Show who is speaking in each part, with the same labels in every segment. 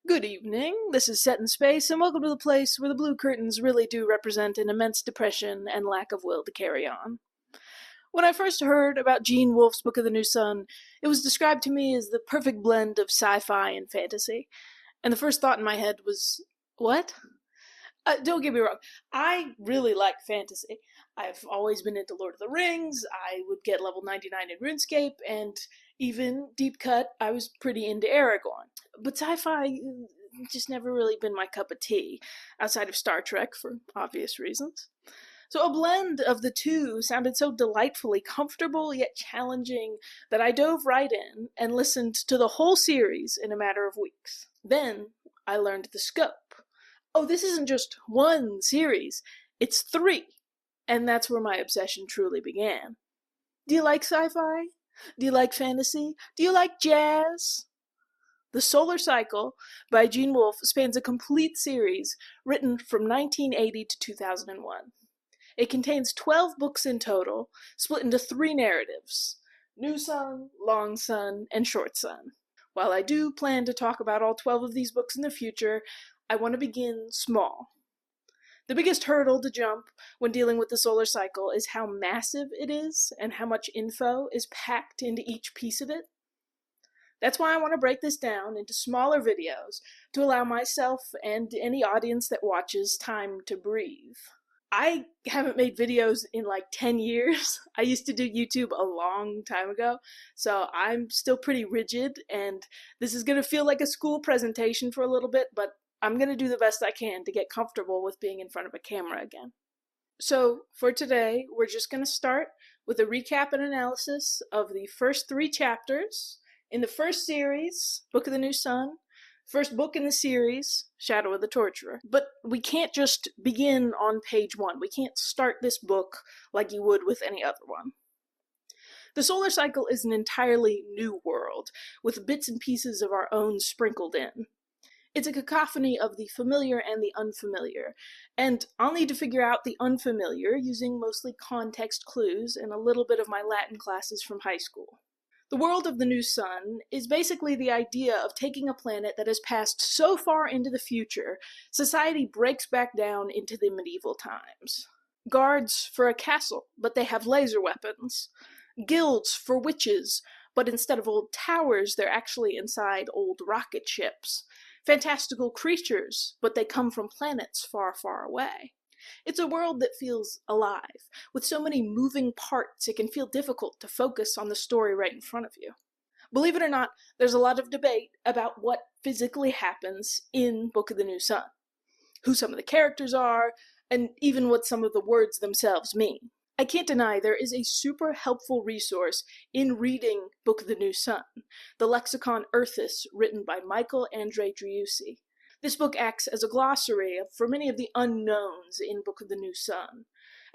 Speaker 1: Good evening. This is Set in Space, and welcome to the place where the blue curtains really do represent an immense depression and lack of will to carry on. When I first heard about Gene Wolfe's Book of the New Sun, it was described to me as the perfect blend of sci-fi and fantasy. And the first thought in my head was, what? Don't get me wrong, I really like fantasy. I've always been into Lord of the Rings, I would get level 99 in RuneScape, and even Deep Cut, I was pretty into Aragorn. But sci-fi just never really been my cup of tea, outside of Star Trek for obvious reasons. So a blend of the two sounded so delightfully comfortable yet challenging that I dove right in and listened to the whole series in a matter of weeks. Then I learned the scope. Oh, this isn't just one series, it's three. And that's where my obsession truly began. Do you like sci-fi? Do you like fantasy? Do you like jazz? The Solar Cycle by Gene Wolfe spans a complete series written from 1980 to 2001. It contains 12 books in total, split into three narratives: New Sun, Long Sun, and Short Sun. While I do plan to talk about all 12 of these books in the future, I want to begin small. The biggest hurdle to jump when dealing with the solar cycle is how massive it is and how much info is packed into each piece of it. That's why I want to break this down into smaller videos to allow myself and any audience that watches time to breathe. I haven't made videos in like 10 years. I used to do YouTube a long time ago, so I'm still pretty rigid, and this is going to feel like a school presentation for a little bit, but I'm going to do the best I can to get comfortable with being in front of a camera again. So for today, we're just going to start with a recap and analysis of the first three chapters in the first series, Book of the New Sun, first book in the series, Shadow of the Torturer. But we can't just begin on page 1. We can't start this book like you would with any other one. The solar cycle is an entirely new world, with bits and pieces of our own sprinkled in. It's a cacophony of the familiar and the unfamiliar, and I'll need to figure out the unfamiliar using mostly context clues and a little bit of my Latin classes from high school. The world of the New Sun is basically the idea of taking a planet that has passed so far into the future, society breaks back down into the medieval times. Guards for a castle, but they have laser weapons. Guilds for witches, but instead of old towers, they're actually inside old rocket ships. Fantastical creatures, but they come from planets far, far away. It's a world that feels alive. With so many moving parts, it can feel difficult to focus on the story right in front of you. Believe it or not, there's a lot of debate about what physically happens in Book of the New Sun, who some of the characters are, and even what some of the words themselves mean. I can't deny there is a super helpful resource in reading Book of the New Sun, the Lexicon Earthis, written by Michael Andre Driussi. This book acts as a glossary for many of the unknowns in Book of the New Sun,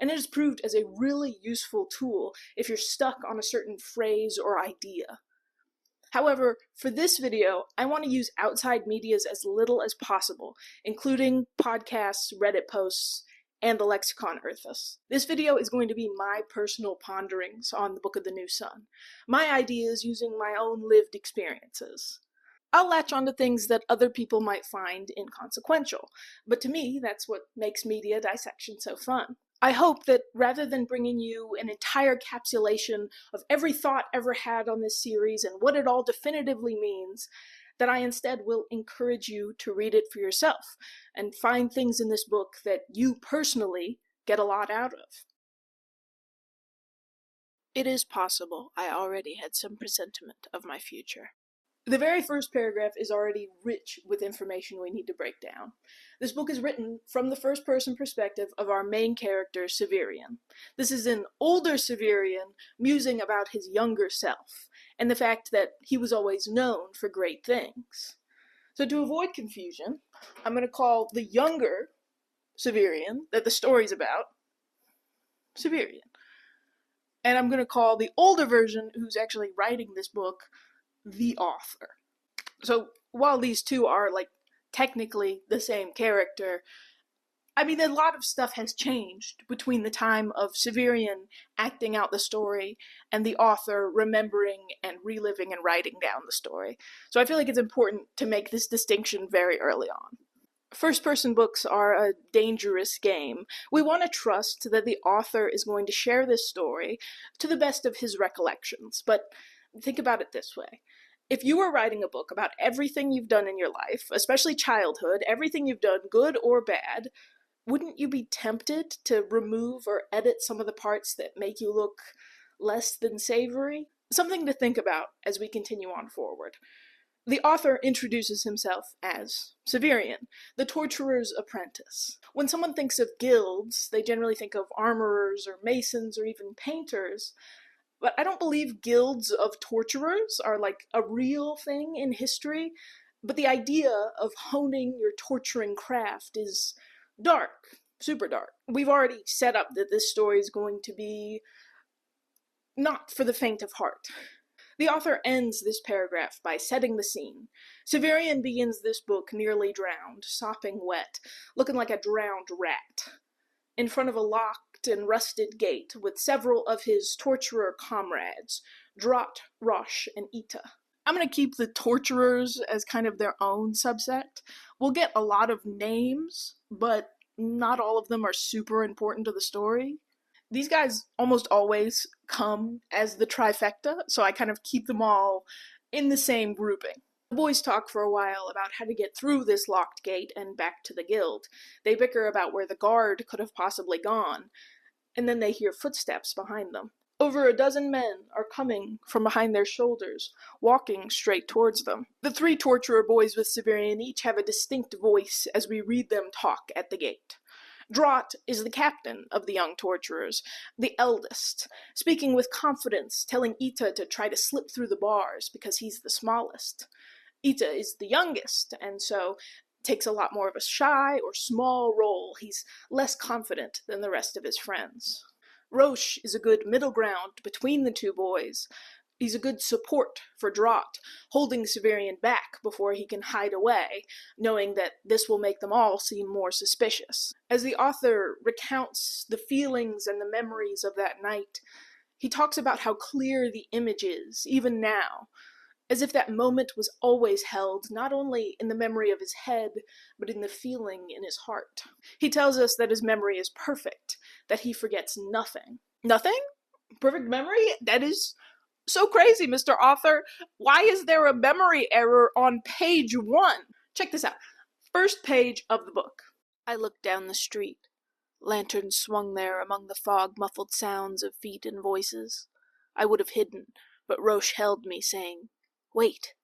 Speaker 1: and it has proved as a really useful tool if you're stuck on a certain phrase or idea. However, for this video, I want to use outside medias as little as possible, including podcasts, Reddit posts, and the Lexicon Earthis. This video is going to be my personal ponderings on the Book of the New Sun, my ideas using my own lived experiences. I'll latch onto things that other people might find inconsequential, but to me, that's what makes media dissection so fun. I hope that rather than bringing you an entire capsulation of every thought ever had on this series and what it all definitively means, that I instead will encourage you to read it for yourself and find things in this book that you personally get a lot out of. It is possible I already had some presentiment of my future. The very first paragraph is already rich with information we need to break down. This book is written from the first-person perspective of our main character, Severian. This is an older Severian musing about his younger self, and the fact that he was always known for great things. So to avoid confusion, I'm going to call the younger Severian that the story's about, Severian. And I'm going to call the older version, who's actually writing this book, the author. So while these two are like technically the same character, I mean, a lot of stuff has changed between the time of Severian acting out the story and the author remembering and reliving and writing down the story. So I feel like it's important to make this distinction very early on. First person books are a dangerous game. We want to trust that the author is going to share this story to the best of his recollections, but think about it this way. If you were writing a book about everything you've done in your life, especially childhood, everything you've done, good or bad, wouldn't you be tempted to remove or edit some of the parts that make you look less than savory? Something to think about as we continue on forward. The author introduces himself as Severian, the torturer's apprentice. When someone thinks of guilds, they generally think of armorers or masons or even painters, but I don't believe guilds of torturers are like a real thing in history, but the idea of honing your torturing craft is dark, super dark. We've already set up that this story is going to be not for the faint of heart. The author ends this paragraph by setting the scene. Severian begins this book nearly drowned, sopping wet, looking like a drowned rat, in front of a locked and rusted gate with several of his torturer comrades, Drott, Rosh, and Ita. I'm going to keep the torturers as kind of their own subset. We'll get a lot of names, but not all of them are super important to the story. These guys almost always come as the trifecta, so I kind of keep them all in the same grouping. The boys talk for a while about how to get through this locked gate and back to the guild. They bicker about where the guard could have possibly gone, and then they hear footsteps behind them. Over a dozen men are coming from behind their shoulders, walking straight towards them. The three torturer boys with Severian each have a distinct voice as we read them talk at the gate. Drott is the captain of the young torturers, the eldest, speaking with confidence, telling Ita to try to slip through the bars because he's the smallest. Ita is the youngest, and so takes a lot more of a shy or small role. He's less confident than the rest of his friends. Roche is a good middle ground between the two boys. He's a good support for Drott, holding Severian back before he can hide away, knowing that this will make them all seem more suspicious. As the author recounts the feelings and the memories of that night, he talks about how clear the image is, even now, as if that moment was always held not only in the memory of his head, but in the feeling in his heart. He tells us that his memory is perfect, that he forgets nothing. Nothing? Perfect memory? That is so crazy, Mr. Author. Why is there a memory error on page 1? Check this out. First page of the book. I looked down the street. Lanterns swung there among the fog-muffled sounds of feet and voices. I would have hidden, but Roche held me, saying, "Wait,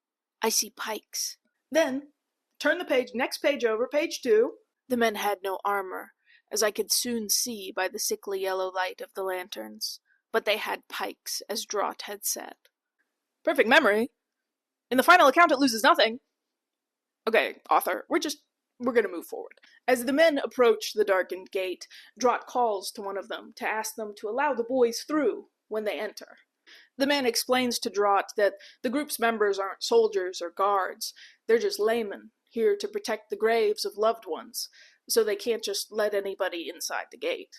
Speaker 1: I see pikes." Then, turn the page, next page over, page 2. The men had no armor, as I could soon see by the sickly yellow light of the lanterns, but they had pikes, as Drott had said. Perfect memory. In the final account, it loses nothing. Okay, author, we're gonna move forward. As the men approach the darkened gate, Drott calls to one of them to ask them to allow the boys through when they enter. The man explains to Drott that the group's members aren't soldiers or guards. They're just laymen, here to protect the graves of loved ones, so they can't just let anybody inside the gate.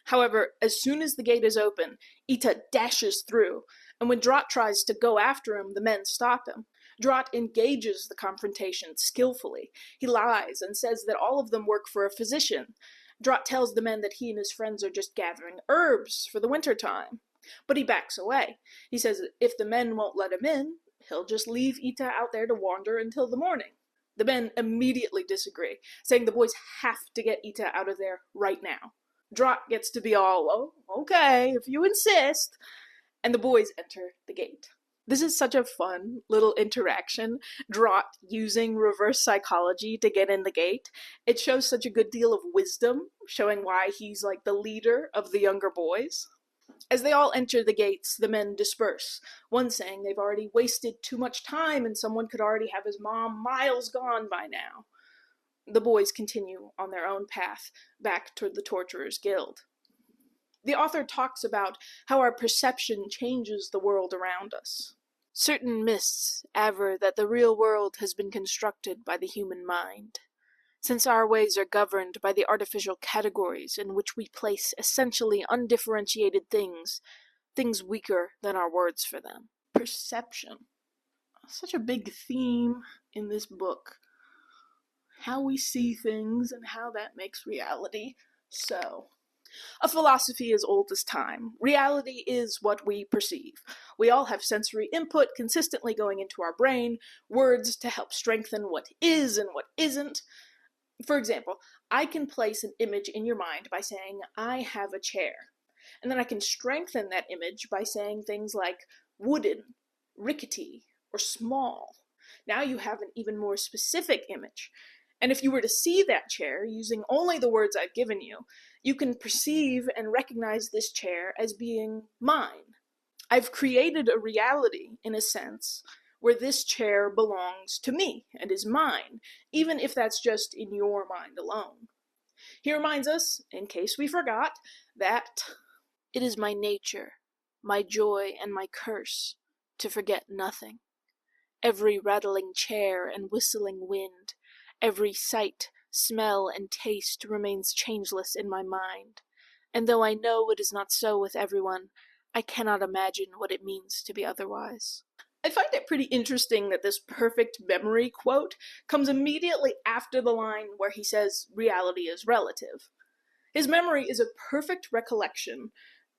Speaker 1: However, as soon as the gate is open, Ita dashes through, and when Drott tries to go after him, the men stop him. Drott engages the confrontation skillfully. He lies and says that all of them work for a physician. Drott tells the men that he and his friends are just gathering herbs for the winter time. But he backs away. He says that if the men won't let him in, he'll just leave Ita out there to wander until the morning. The men immediately disagree, saying the boys have to get Ita out of there right now. Drott gets to be all, "Oh, okay, if you insist," and the boys enter the gate. This is such a fun little interaction, Drott using reverse psychology to get in the gate. It shows such a good deal of wisdom, showing why he's like the leader of the younger boys. As they all enter the gates, the men disperse, one saying they've already wasted too much time and someone could already have his mom miles gone by now. The boys continue on their own path back toward the Torturers' Guild. The author talks about how our perception changes the world around us. Certain myths aver that the real world has been constructed by the human mind. since our ways are governed by the artificial categories in which we place essentially undifferentiated things, things weaker than our words for them. Perception. Such a big theme in this book. How we see things and how that makes reality so. A philosophy as old as time. Reality is what we perceive. We all have sensory input consistently going into our brain, words to help strengthen what is and what isn't. For example, I can place an image in your mind by saying, I have a chair. And then I can strengthen that image by saying things like wooden, rickety, or small. Now you have an even more specific image. And if you were to see that chair using only the words I've given you, you can perceive and recognize this chair as being mine. I've created a reality, in a sense, where this chair belongs to me and is mine, even if that's just in your mind alone. He reminds us, in case we forgot, that it is my nature, my joy and my curse, to forget nothing. Every rattling chair and whistling wind, every sight, smell, and taste remains changeless in my mind, and though I know it is not so with everyone, I cannot imagine what it means to be otherwise. I find it pretty interesting that this perfect memory quote comes immediately after the line where he says reality is relative. His memory is a perfect recollection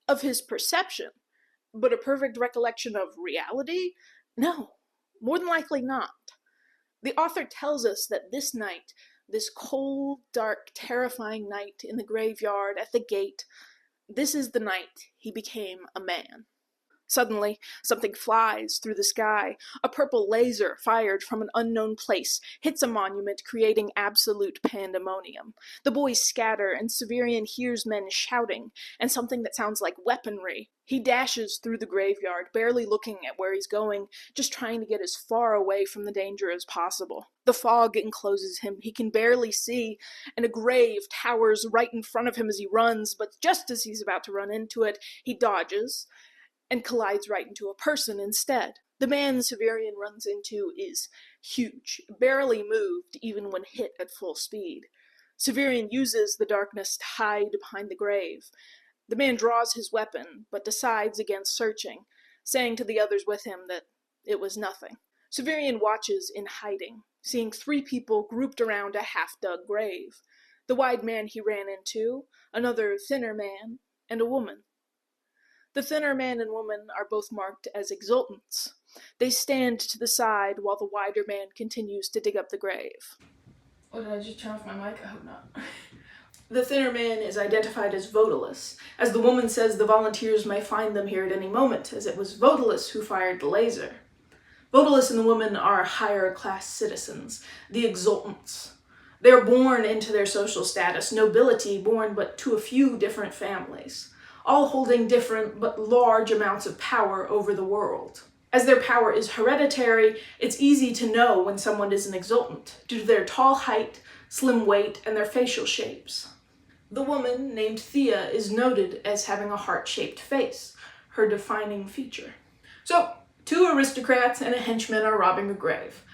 Speaker 1: of his perception, but a perfect recollection of reality? No, more than likely not. The author tells us that this night, this cold, dark, terrifying night in the graveyard at the gate, this is the night he became a man. Suddenly, something flies through the sky. A purple laser, fired from an unknown place, hits a monument, creating absolute pandemonium. The boys scatter, and Severian hears men shouting, and something that sounds like weaponry. He dashes through the graveyard, barely looking at where he's going, just trying to get as far away from the danger as possible. The fog encloses him, he can barely see, and a grave towers right in front of him as he runs, but just as he's about to run into it, he dodges and collides right into a person instead. The man Severian runs into is huge, barely moved even when hit at full speed. Severian uses the darkness to hide behind the grave. The man draws his weapon, but decides against searching, saying to the others with him that it was nothing. Severian watches in hiding, seeing 3 people grouped around a half-dug grave. The wide man he ran into, another thinner man, and a woman. The thinner man and woman are both marked as exultants. They stand to the side while the wider man continues to dig up the grave. Oh, did I just turn off my mic? I hope not. The thinner man is identified as Vodalus, as the woman says the volunteers may find them here at any moment, as it was Vodalus who fired the laser. Vodalus and the woman are higher class citizens, the exultants. They are born into their social status, nobility born but to a few different families, all holding different but large amounts of power over the world. As their power is hereditary, it's easy to know when someone is an exultant, due to their tall height, slim weight, and their facial shapes. The woman, named Thea, is noted as having a heart-shaped face, her defining feature. So, 2 aristocrats and a henchman are robbing a grave.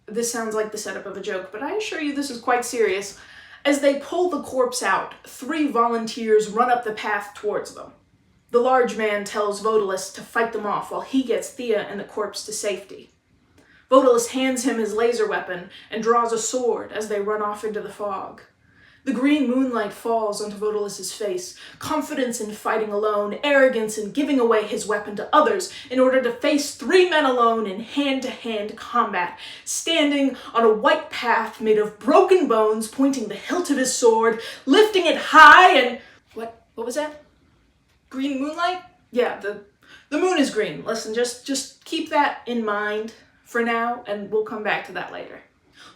Speaker 1: This sounds like the setup of a joke, but I assure you this is quite serious. As they pull the corpse out, 3 volunteers run up the path towards them. The large man tells Vodalus to fight them off while he gets Thea and the corpse to safety. Vodalus hands him his laser weapon and draws a sword as they run off into the fog. The green moonlight falls onto Vodalus's face, confidence in fighting alone, arrogance in giving away his weapon to others in order to face 3 men alone in hand-to-hand combat, standing on a white path made of broken bones, pointing the hilt of his sword, lifting it high and... What was that? Green moonlight? Yeah, the moon is green. Listen, just keep that in mind for now, and we'll come back to that later.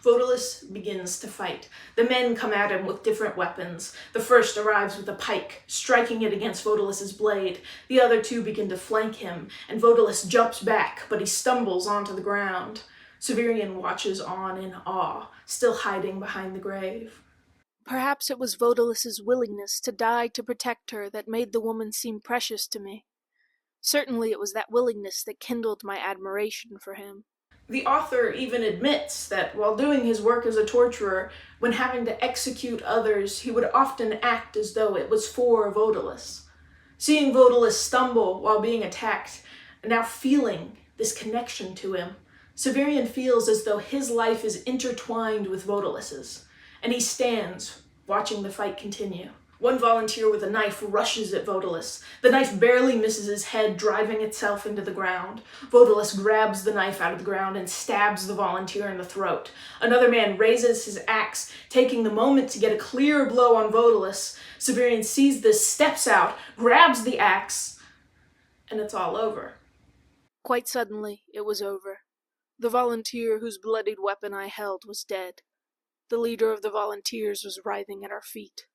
Speaker 1: Vodalus begins to fight. The men come at him with different weapons. The first arrives with a pike, striking it against Vodalus's blade. The other 2 begin to flank him, and Vodalus jumps back, but he stumbles onto the ground. Severian watches on in awe, still hiding behind the grave. Perhaps it was Vodalus's willingness to die to protect her that made the woman seem precious to me. Certainly it was that willingness that kindled my admiration for him. The author even admits that while doing his work as a torturer, when having to execute others, he would often act as though it was for Vodalus. Seeing Vodalus stumble while being attacked, and now feeling this connection to him, Severian feels as though his life is intertwined with Vodalus's, and he stands, watching the fight continue. One volunteer with a knife rushes at Vodalus. The knife barely misses his head, driving itself into the ground. Vodalus grabs the knife out of the ground and stabs the volunteer in the throat. Another man raises his axe, taking the moment to get a clear blow on Vodalus. Severian sees this, steps out, grabs the axe, and it's all over. Quite suddenly, it was over. The volunteer whose bloodied weapon I held was dead. The leader of the volunteers was writhing at our feet.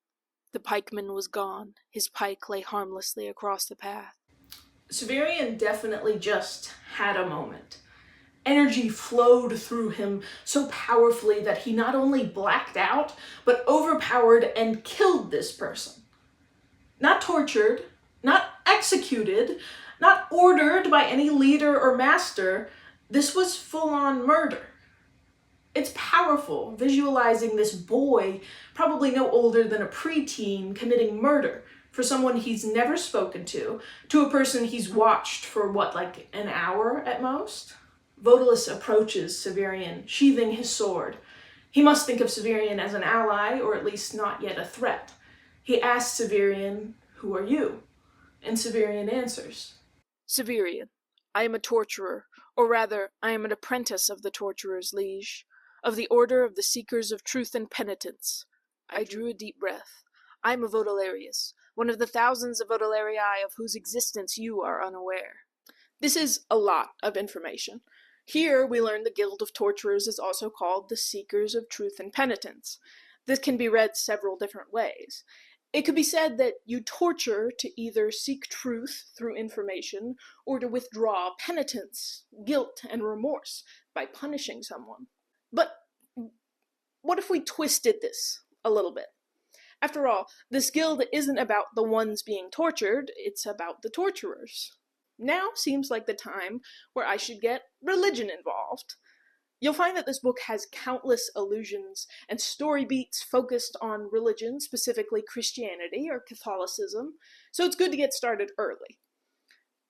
Speaker 1: The pikeman was gone. His pike lay harmlessly across the path. Severian definitely just had a moment. Energy flowed through him so powerfully that he not only blacked out, but overpowered and killed this person. Not tortured, not executed, not ordered by any leader or master. This was full-on murder. It's powerful, visualizing this boy, probably no older than a preteen, committing murder for someone he's never spoken to a person he's watched for, like an hour at most? Vodalus approaches Severian, sheathing his sword. He must think of Severian as an ally, or at least not yet a threat. He asks Severian, "Who are you?" And Severian answers, "Severian, I am a torturer, or rather, I am an apprentice of the torturer's liege, of the order of the seekers of truth and penitence." I drew a deep breath. I am a Vodalarius, one of the thousands of Vodalarii of whose existence you are unaware. This is a lot of information. Here we learn the Guild of Torturers is also called the Seekers of Truth and Penitence. This can be read several different ways. It could be said that you torture to either seek truth through information or to withdraw penitence, guilt, and remorse by punishing someone. But what if we twisted this a little bit? After all, this guild isn't about the ones being tortured, it's about the torturers. Now seems like the time where I should get religion involved. You'll find that this book has countless allusions and story beats focused on religion, specifically Christianity or Catholicism, so it's good to get started early.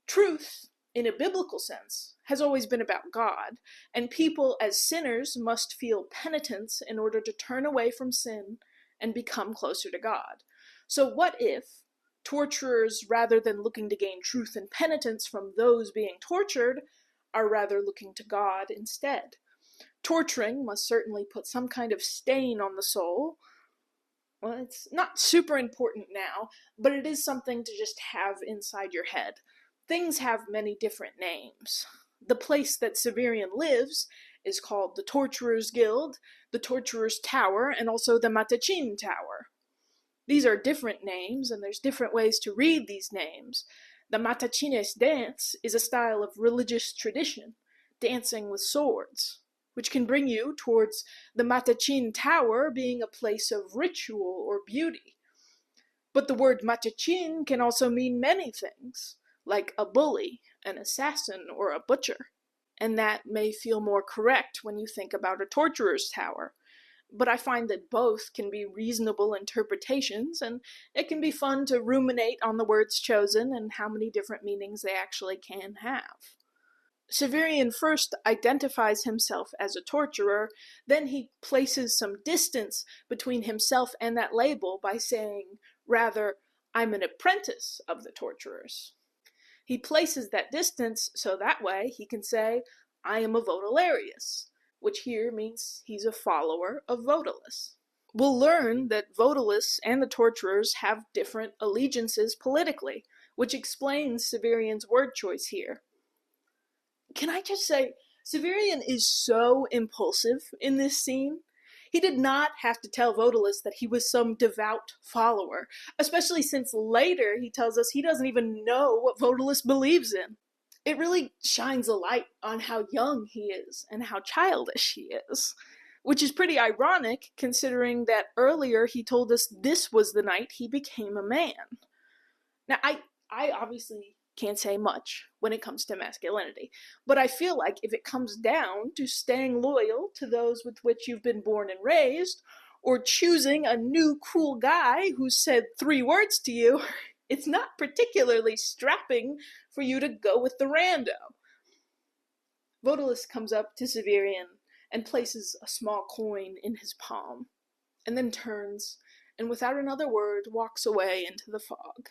Speaker 1: Truth, in a biblical sense, has always been about God, and people as sinners must feel penitence in order to turn away from sin and become closer to God. So what if torturers, rather than looking to gain truth and penitence from those being tortured, are rather looking to God instead? Torturing must certainly put some kind of stain on the soul. Well, it's not super important now, but it is something to just have inside your head. Things have many different names. The place that Severian lives is called the Torturer's Guild, the Torturer's Tower, and also the Matachin Tower. These are different names, and there's different ways to read these names. The Matachines dance is a style of religious tradition, dancing with swords, which can bring you towards the Matachin Tower being a place of ritual or beauty. But the word Matachin can also mean many things, like a bully, an assassin, or a butcher. And that may feel more correct when you think about a torturer's tower. But I find that both can be reasonable interpretations, and it can be fun to ruminate on the words chosen and how many different meanings they actually can have. Severian first identifies himself as a torturer, then he places some distance between himself and that label by saying, rather, I'm an apprentice of the torturers. He places that distance so that way he can say, I am a Vodalarius, which here means he's a follower of Vodalus. We'll learn that Vodalus and the torturers have different allegiances politically, which explains Severian's word choice here. Can I just say, Severian is so impulsive in this scene. He did not have to tell Vodalus that he was some devout follower, especially since later he tells us he doesn't even know what Vodalus believes in. It really shines a light on how young he is and how childish he is, which is pretty ironic considering that earlier he told us this was the night he became a man. Now, I obviously can't say much when it comes to masculinity. But I feel like if it comes down to staying loyal to those with which you've been born and raised, or choosing a new cool guy who said 3 words to you, it's not particularly strapping for you to go with the rando. Vodalus comes up to Severian and places a small coin in his palm, and then turns, and without another word walks away into the fog.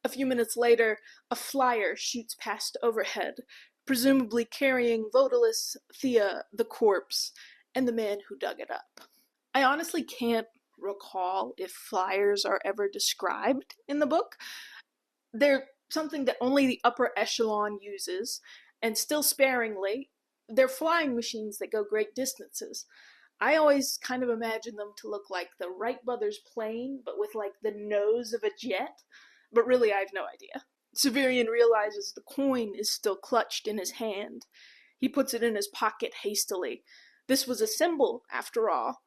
Speaker 1: A few minutes later, a flyer shoots past overhead, presumably carrying Vodalus, Thea, the corpse, and the man who dug it up. I honestly can't recall if flyers are ever described in the book. They're something that only the upper echelon uses, and still sparingly, they're flying machines that go great distances. I always kind of imagine them to look like the Wright brothers plane, but with like the nose of a jet. But really, I have no idea. Severian realizes the coin is still clutched in his hand. He puts it in his pocket hastily. This was a symbol, after all,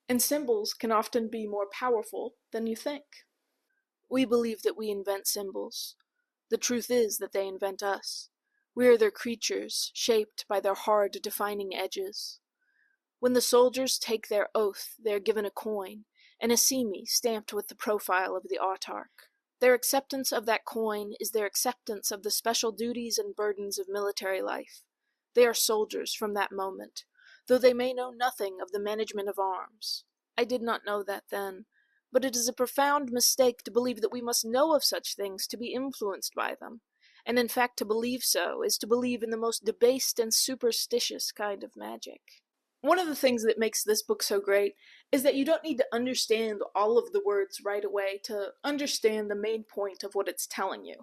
Speaker 1: and symbols can often be more powerful than you think. We believe that we invent symbols. The truth is that they invent us. We are their creatures, shaped by their hard, defining edges. When the soldiers take their oath, they are given a coin, and a simi stamped with the profile of the autarch. Their acceptance of that coin is their acceptance of the special duties and burdens of military life. They are soldiers from that moment, though they may know nothing of the management of arms. I did not know that then, but it is a profound mistake to believe that we must know of such things to be influenced by them, and in fact to believe so is to believe in the most debased and superstitious kind of magic. One of the things that makes this book so great is that you don't need to understand all of the words right away to understand the main point of what it's telling you.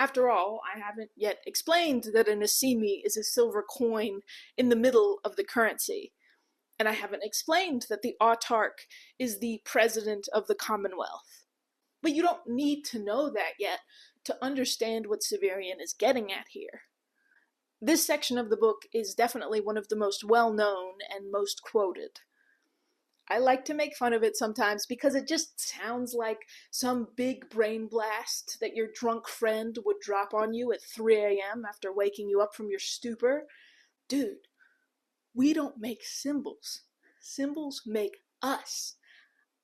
Speaker 1: After all, I haven't yet explained that an asimi is a silver coin in the middle of the currency. And I haven't explained that the autarch is the president of the Commonwealth. But you don't need to know that yet to understand what Severian is getting at here. This section of the book is definitely one of the most well-known and most quoted. I like to make fun of it sometimes because it just sounds like some big brain blast that your drunk friend would drop on you at 3 a.m. after waking you up from your stupor. Dude, we don't make symbols. Symbols make us.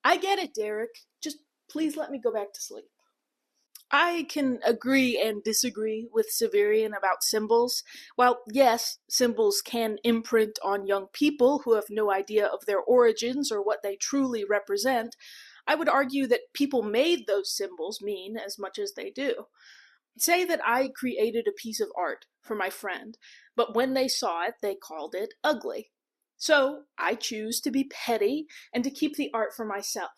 Speaker 1: I get it, Derek. Just please let me go back to sleep. I can agree and disagree with Severian about symbols. While, yes, symbols can imprint on young people who have no idea of their origins or what they truly represent, I would argue that people made those symbols mean as much as they do. Say that I created a piece of art for my friend, but when they saw it, they called it ugly. So I choose to be petty and to keep the art for myself.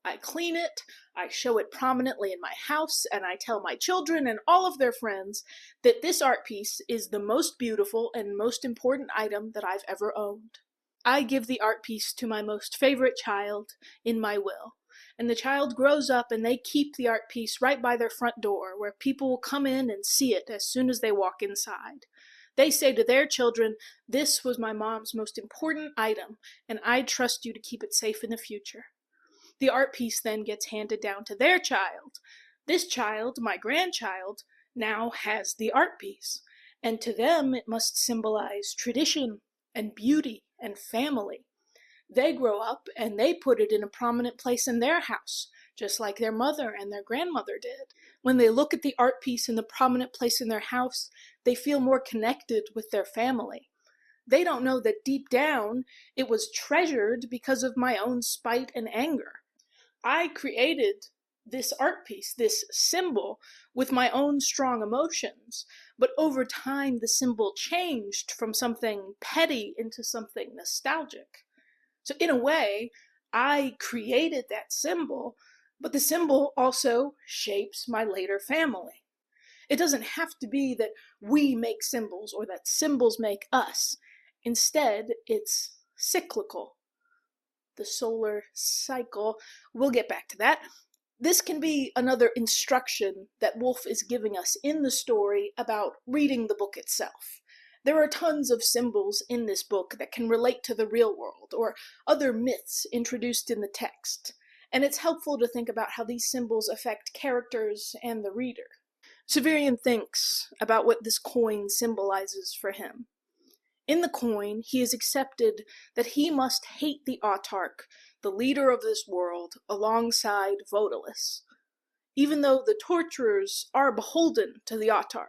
Speaker 1: I clean it, I show it prominently in my house, and I tell my children and all of their friends that this art piece is the most beautiful and most important item that I've ever owned. I give the art piece to my most favorite child in my will, and the child grows up and they keep the art piece right by their front door, where people will come in and see it as soon as they walk inside. They say to their children, "This was my mom's most important item, and I trust you to keep it safe in the future." The art piece then gets handed down to their child. This child, my grandchild, now has the art piece, and to them it must symbolize tradition and beauty and family. They grow up and they put it in a prominent place in their house, just like their mother and their grandmother did. When they look at the art piece in the prominent place in their house, they feel more connected with their family. They don't know that deep down it was treasured because of my own spite and anger. I created this art piece, this symbol, with my own strong emotions, but over time the symbol changed from something petty into something nostalgic. So in a way, I created that symbol, but the symbol also shapes my later family. It doesn't have to be that we make symbols or that symbols make us. Instead, it's cyclical. The solar cycle. We'll get back to that. This can be another instruction that Wolfe is giving us in the story about reading the book itself. There are tons of symbols in this book that can relate to the real world or other myths introduced in the text, and it's helpful to think about how these symbols affect characters and the reader. Severian thinks about what this coin symbolizes for him. In the coin, he has accepted that he must hate the autarch, the leader of this world, alongside Vodalus, even though the torturers are beholden to the autarch.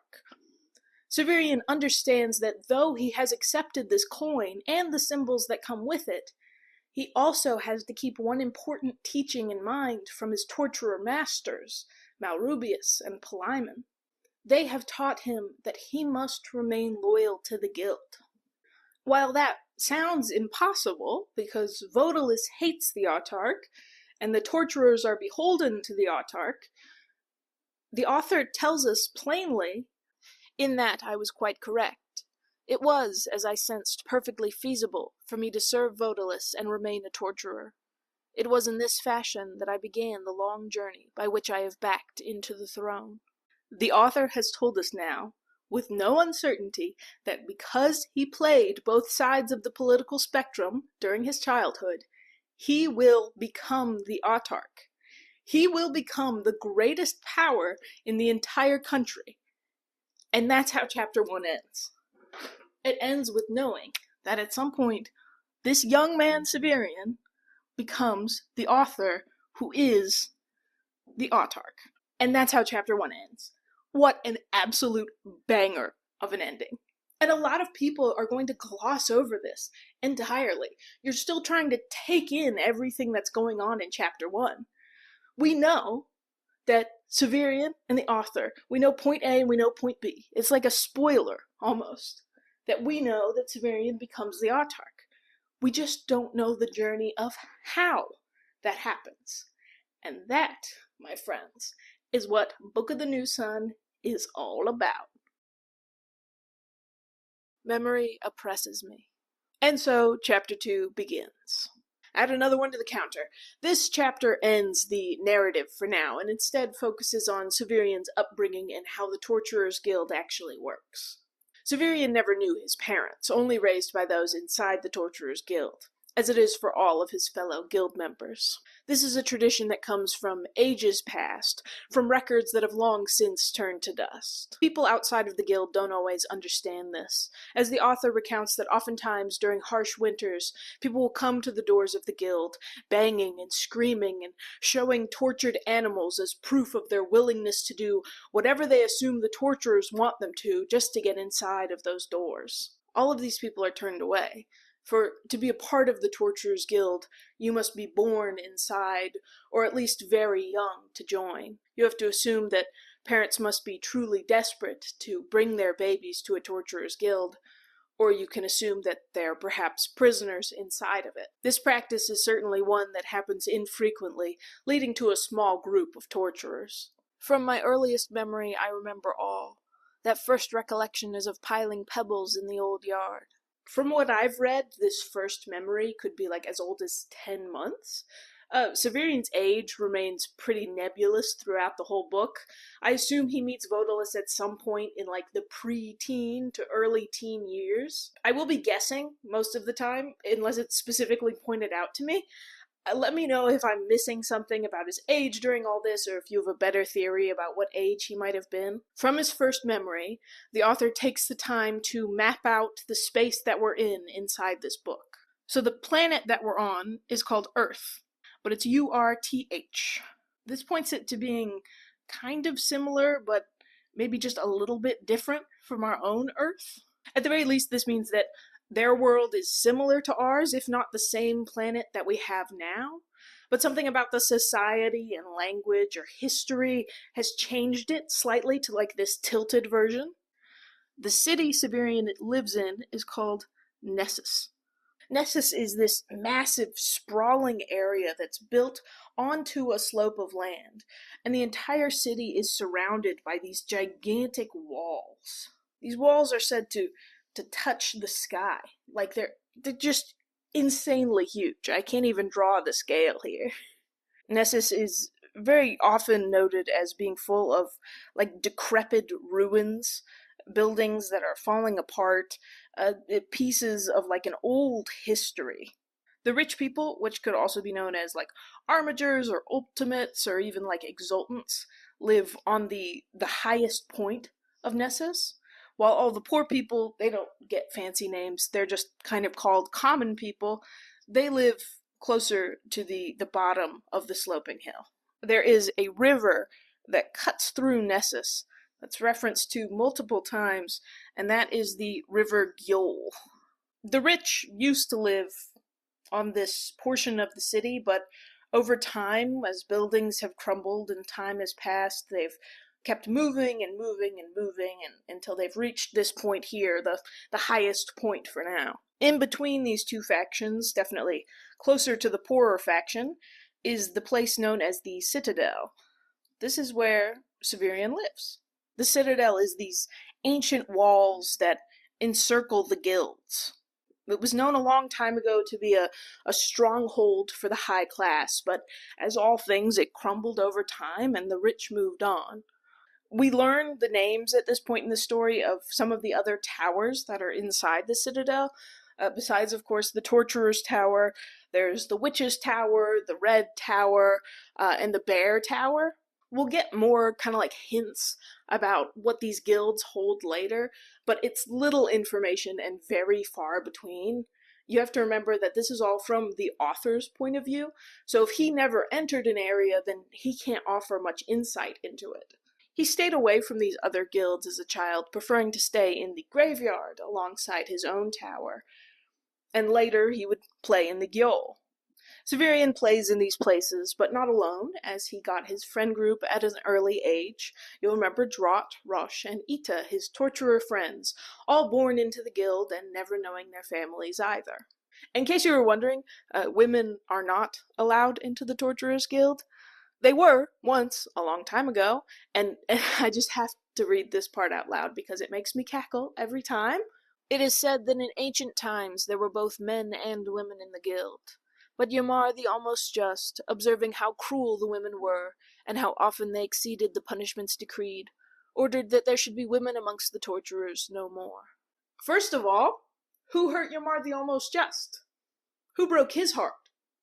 Speaker 1: Severian understands that though he has accepted this coin and the symbols that come with it, he also has to keep one important teaching in mind from his torturer masters, Malrubius and Palimon. They have taught him that he must remain loyal to the guild. While that sounds impossible, because Vodalus hates the autarch, and the torturers are beholden to the autarch, the author tells us plainly, in that I was quite correct. It was, as I sensed, perfectly feasible for me to serve Vodalus and remain a torturer. It was in this fashion that I began the long journey by which I have backed into the throne. The author has told us now, with no uncertainty, that because he played both sides of the political spectrum during his childhood, he will become the autarch. He will become the greatest power in the entire country. And that's how chapter 1 ends. It ends with knowing that at some point, this young man Severian becomes the author who is the autarch. And that's how chapter 1 ends. What an absolute banger of an ending. And a lot of people are going to gloss over this entirely. You're still trying to take in everything that's going on in chapter 1. We know that Severian and the author, we know point A and we know point B. It's like a spoiler, almost, that we know that Severian becomes the autarch. We just don't know the journey of how that happens. And that, my friends, is what Book of the New Sun is all about. Memory oppresses me. And so, chapter 2 begins. Add another one to the counter. This chapter ends the narrative for now, and instead focuses on Severian's upbringing and how the Torturers Guild actually works. Severian never knew his parents, only raised by those inside the Torturers Guild, as it is for all of his fellow guild members. This is a tradition that comes from ages past, from records that have long since turned to dust. People outside of the guild don't always understand this, as the author recounts that oftentimes during harsh winters, people will come to the doors of the guild, banging and screaming and showing tortured animals as proof of their willingness to do whatever they assume the torturers want them to just to get inside of those doors. All of these people are turned away. For to be a part of the Torturers Guild, you must be born inside, or at least very young to join. You have to assume that parents must be truly desperate to bring their babies to a Torturers Guild, or you can assume that they're perhaps prisoners inside of it. This practice is certainly one that happens infrequently, leading to a small group of torturers. From my earliest memory, I remember all. That first recollection is of piling pebbles in the old yard. From what I've read, this first memory could be like as old as 10 months. Severian's age remains pretty nebulous throughout the whole book. I assume he meets Vodalus at some point in like the pre-teen to early teen years. I will be guessing most of the time, unless it's specifically pointed out to me. Let me know if I'm missing something about his age during all this, or if you have a better theory about what age he might have been. From his first memory, the author takes the time to map out the space that we're in inside this book. So the planet that we're on is called Earth, but it's URTH. This points it to being kind of similar, but maybe just a little bit different from our own Earth. At the very least, this means that their world is similar to ours, if not the same planet that we have now, but something about the society and language or history has changed it slightly to like this tilted version. The city Severian lives in is called Nessus. Nessus is this massive, sprawling area that's built onto a slope of land, and the entire city is surrounded by these gigantic walls. These walls are said to touch the sky. Like they're just insanely huge. I can't even draw the scale here. Nessus is very often noted as being full of like decrepit ruins, buildings that are falling apart, pieces of like an old history. The rich people, which could also be known as like armigers or ultimates or even like exultants, live on the highest point of Nessus, while all the poor people, they don't get fancy names, they're just kind of called common people, they live closer to the bottom of the sloping hill. There is a river that cuts through Nessus that's referenced to multiple times, and that is the River Gjöll. The rich used to live on this portion of the city, but over time, as buildings have crumbled and time has passed, they've kept moving and moving and moving until they've reached this point here, the highest point for now. In between these two factions, definitely closer to the poorer faction, is the place known as the Citadel. This is where Severian lives. The Citadel is these ancient walls that encircle the guilds. It was known a long time ago to be a stronghold for the high class, but as all things, it crumbled over time and the rich moved on. We learn the names at this point in the story of some of the other towers that are inside the Citadel. Besides, of course, the Torturer's Tower, there's the Witch's Tower, the Red Tower, and the Bear Tower. We'll get more kind of like hints about what these guilds hold later, but it's little information and very far between. You have to remember that this is all from the author's point of view, so if he never entered an area, then he can't offer much insight into it. He stayed away from these other guilds as a child, preferring to stay in the graveyard alongside his own tower, and later he would play in the Gjöll. Severian plays in these places, but not alone, as he got his friend group at an early age. You'll remember Drott, Rosh, and Ita, his torturer friends, all born into the guild and never knowing their families either. In case you were wondering, women are not allowed into the Torturers Guild. They were, once, a long time ago, and I just have to read this part out loud because it makes me cackle every time. It is said that in ancient times there were both men and women in the guild. But Ymar the Almost Just, observing how cruel the women were, and how often they exceeded the punishments decreed, ordered that there should be women amongst the torturers no more. First of all, who hurt Ymar the Almost Just? Who broke his heart?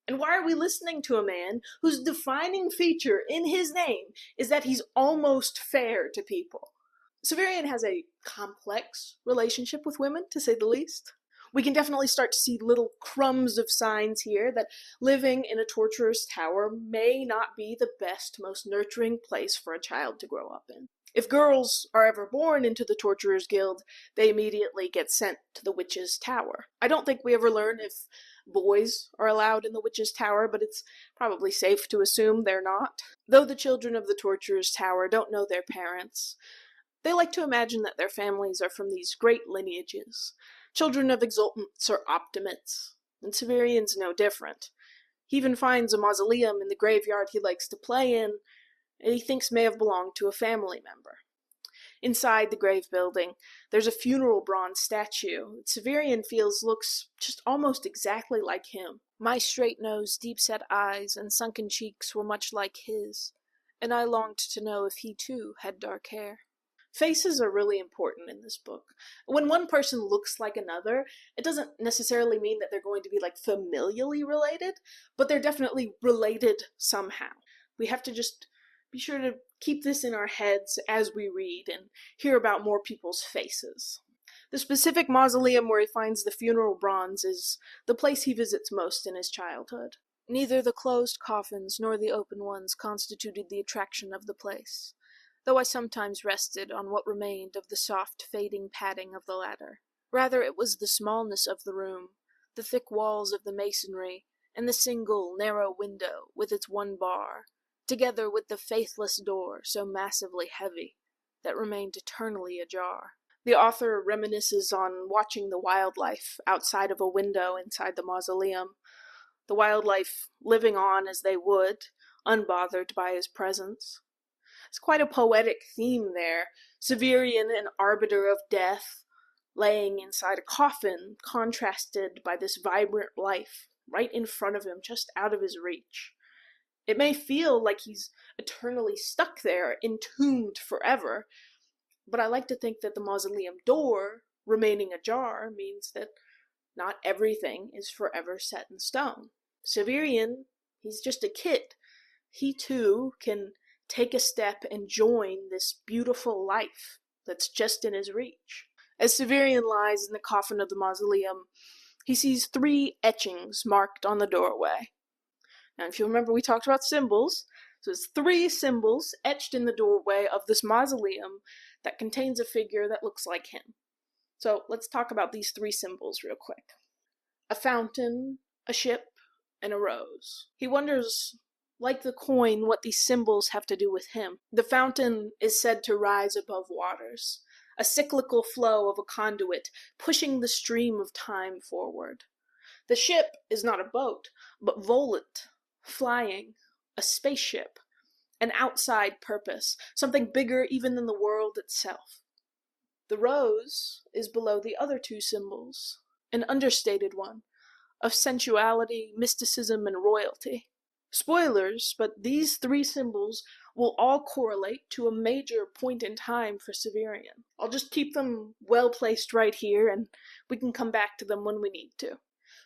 Speaker 1: And why are we listening to a man whose defining feature in his name is that he's almost fair to people? Severian has a complex relationship with women, to say the least. We can definitely start to see little crumbs of signs here that living in a torturer's tower may not be the best, most nurturing place for a child to grow up in. If girls are ever born into the Torturers Guild, they immediately get sent to the Witch's Tower. I don't think we ever learn if boys are allowed in the Witch's Tower, but it's probably safe to assume they're not. Though the children of the Torturers Tower don't know their parents, they like to imagine that their families are from these great lineages, children of exultants or optimates, and Severian's no different. He even finds a mausoleum in the graveyard he likes to play in, and he thinks may have belonged to a family member. Inside the grave building, there's a funeral bronze statue that Severian feels looks just almost exactly like him. My straight nose, deep-set eyes, and sunken cheeks were much like his, and I longed to know if he too had dark hair. Faces are really important in this book. When one person looks like another, it doesn't necessarily mean that they're going to be like familially related, but they're definitely related somehow. We have to just be sure to keep this in our heads as we read and hear about more people's faces. The specific mausoleum where he finds the funeral bronze is the place he visits most in his childhood. Neither the closed coffins nor the open ones constituted the attraction of the place, though I sometimes rested on what remained of the soft, fading padding of the latter. Rather, it was the smallness of the room, the thick walls of the masonry, and the single, narrow window with its one bar, together with the faithless door, so massively heavy, that remained eternally ajar. The author reminisces on watching the wildlife outside of a window inside the mausoleum, the wildlife living on as they would, unbothered by his presence. It's quite a poetic theme there. Severian, an arbiter of death, laying inside a coffin, contrasted by this vibrant life right in front of him, just out of his reach. It may feel like he's eternally stuck there, entombed forever, but I like to think that the mausoleum door remaining ajar means that not everything is forever set in stone. Severian, he's just a kid. He too can take a step and join this beautiful life that's just in his reach. As Severian lies in the coffin of the mausoleum, he sees 3 etchings marked on the doorway. Now, if you remember, we talked about symbols. So it's 3 symbols etched in the doorway of this mausoleum that contains a figure that looks like him. So let's talk about these 3 symbols real quick. A fountain, a ship, and a rose. He wonders, like the coin, what these symbols have to do with him. The fountain is said to rise above waters, a cyclical flow of a conduit pushing the stream of time forward. The ship is not a boat, but volant, flying, a spaceship, an outside purpose, something bigger even than the world itself. The rose is below the other 2 symbols, an understated one, of sensuality, mysticism, and royalty. Spoilers, but these 3 symbols will all correlate to a major point in time for Severian. I'll just keep them well placed right here, and we can come back to them when we need to.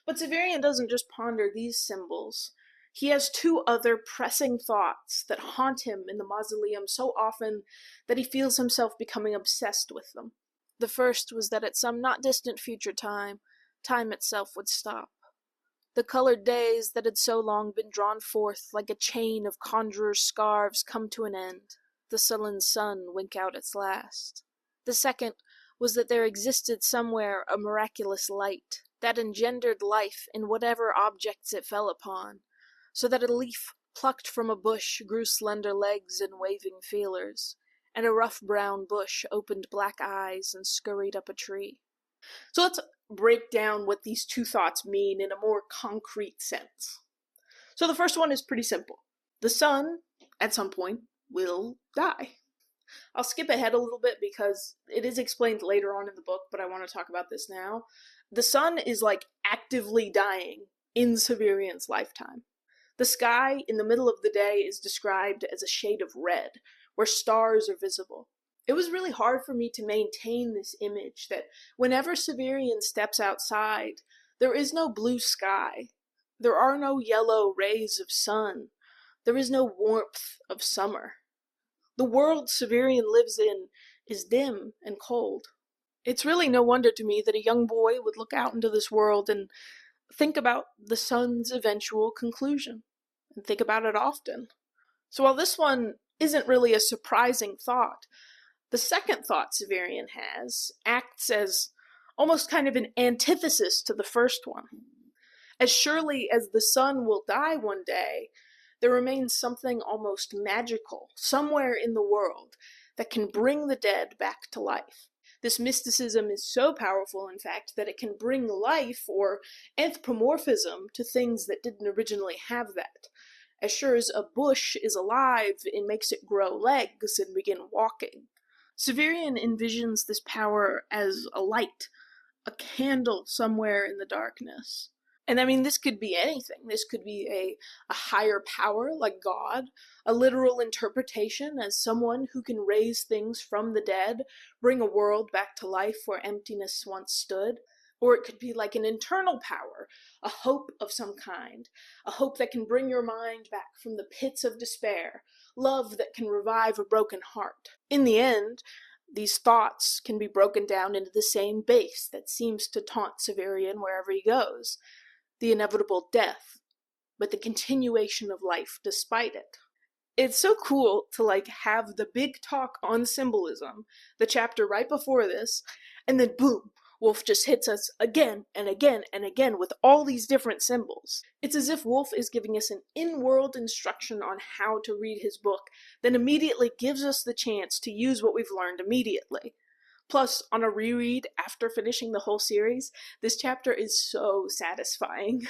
Speaker 1: But Severian doesn't just ponder these symbols. He has 2 other pressing thoughts that haunt him in the mausoleum so often that he feels himself becoming obsessed with them. The first was that at some not distant future time itself would stop. The colored days that had so long been drawn forth like a chain of conjurers' scarves come to an end, the sullen sun wink out its last. The second was that there existed somewhere a miraculous light that engendered life in whatever objects it fell upon, so that a leaf plucked from a bush grew slender legs and waving feelers, and a rough brown bush opened black eyes and scurried up a tree. So let's break down what these 2 thoughts mean in a more concrete sense. So the first one is pretty simple. The sun, at some point, will die. I'll skip ahead a little bit because it is explained later on in the book, but I want to talk about this now. The sun is like actively dying in Severian's lifetime. The sky in the middle of the day is described as a shade of red, where stars are visible. It was really hard for me to maintain this image that whenever Severian steps outside, there is no blue sky. There are no yellow rays of sun. There is no warmth of summer. The world Severian lives in is dim and cold. It's really no wonder to me that a young boy would look out into this world and think about the sun's eventual conclusion, and think about it often. So while this one isn't really a surprising thought, the second thought Severian has acts as almost kind of an antithesis to the first one. As surely as the sun will die one day, there remains something almost magical somewhere in the world that can bring the dead back to life. This mysticism is so powerful, in fact, that it can bring life or anthropomorphism to things that didn't originally have that. As sure as a bush is alive, it makes it grow legs and begin walking. Severian envisions this power as a light, a candle somewhere in the darkness. And I mean, this could be anything. This could be a higher power like God, a literal interpretation as someone who can raise things from the dead, bring a world back to life where emptiness once stood. Or it could be like an internal power, a hope of some kind, a hope that can bring your mind back from the pits of despair, love that can revive a broken heart. In the end, these thoughts can be broken down into the same base that seems to taunt Severian wherever he goes, the inevitable death, but the continuation of life despite it. It's so cool to have the big talk on symbolism, the chapter right before this, and then boom, Wolfe just hits us again and again and again with all these different symbols. It's as if Wolfe is giving us an in-world instruction on how to read his book, then immediately gives us the chance to use what we've learned immediately. Plus, on a reread after finishing the whole series, this chapter is so satisfying.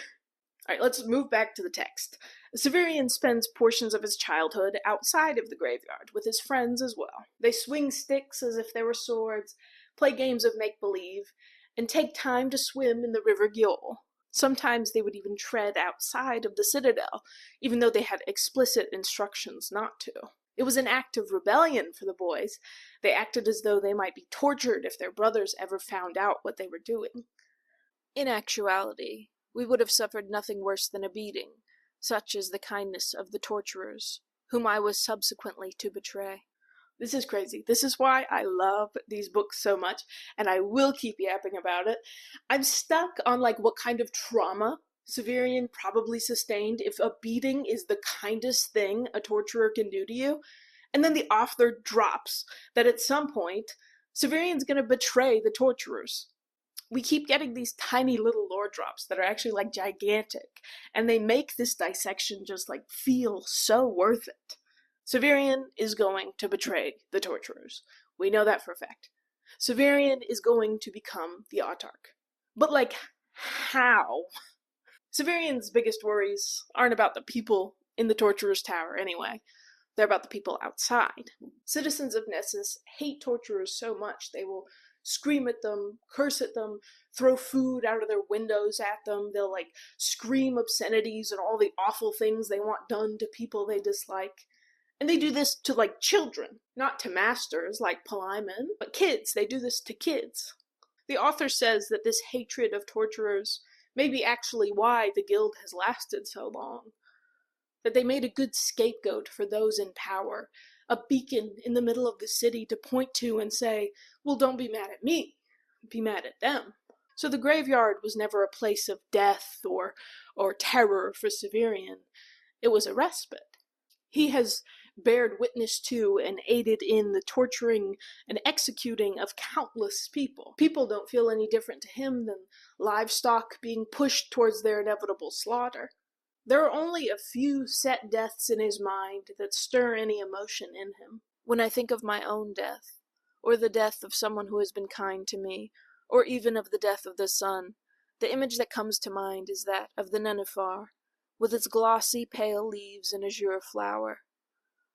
Speaker 1: Alright, let's move back to the text. Severian spends portions of his childhood outside of the graveyard, with his friends as well. They swing sticks as if they were swords, play games of make-believe, and take time to swim in the River Gyoll. Sometimes they would even tread outside of the citadel, even though they had explicit instructions not to. It was an act of rebellion for the boys. They acted as though they might be tortured if their brothers ever found out what they were doing. In actuality, we would have suffered nothing worse than a beating, such is the kindness of the torturers, whom I was subsequently to betray. This is crazy. This is why I love these books so much, and I will keep yapping about it. I'm stuck on what kind of trauma Severian probably sustained if a beating is the kindest thing a torturer can do to you. And then the author drops that at some point, Severian's going to betray the torturers. We keep getting these tiny little lore drops that are actually gigantic, and they make this dissection just feel so worth it. Severian is going to betray the torturers. We know that for a fact. Severian is going to become the autarch. But how? Severian's biggest worries aren't about the people in the torturer's tower anyway. They're about the people outside. Citizens of Nessus hate torturers so much they will scream at them, curse at them, throw food out of their windows at them. They'll scream obscenities and all the awful things they want done to people they dislike. And they do this to children, not to masters like Palimon, but kids. They do this to kids. The author says that this hatred of torturers may be actually why the guild has lasted so long. That they made a good scapegoat for those in power, a beacon in the middle of the city to point to and say, well, don't be mad at me, be mad at them. So the graveyard was never a place of death or terror for Severian. It was a respite. He has bared witness to and aided in the torturing and executing of countless people. People don't feel any different to him than livestock being pushed towards their inevitable slaughter. There are only a few set deaths in his mind that stir any emotion in him. When I think of my own death, or the death of someone who has been kind to me, or even of the death of the sun, the image that comes to mind is that of the nenufar, with its glossy pale leaves and azure flower.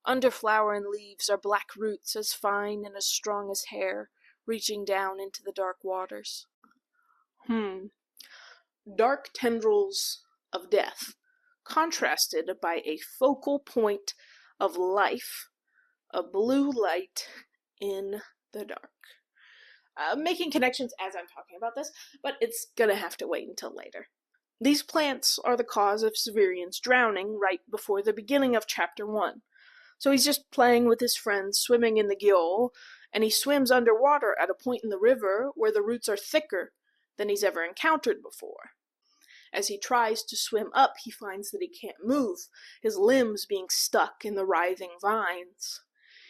Speaker 1: Under flower and leaves are black roots as fine and as strong as hair, reaching down into the dark waters. Dark tendrils of death, contrasted by a focal point of life, a blue light in the dark. Making connections as I'm talking about this, but it's gonna have to wait until later. These plants are the cause of Severian's drowning right before the beginning of Chapter 1. So he's just playing with his friends, swimming in the Gjöll, and he swims underwater at a point in the river where the roots are thicker than he's ever encountered before. As he tries to swim up, he finds that he can't move, his limbs being stuck in the writhing vines.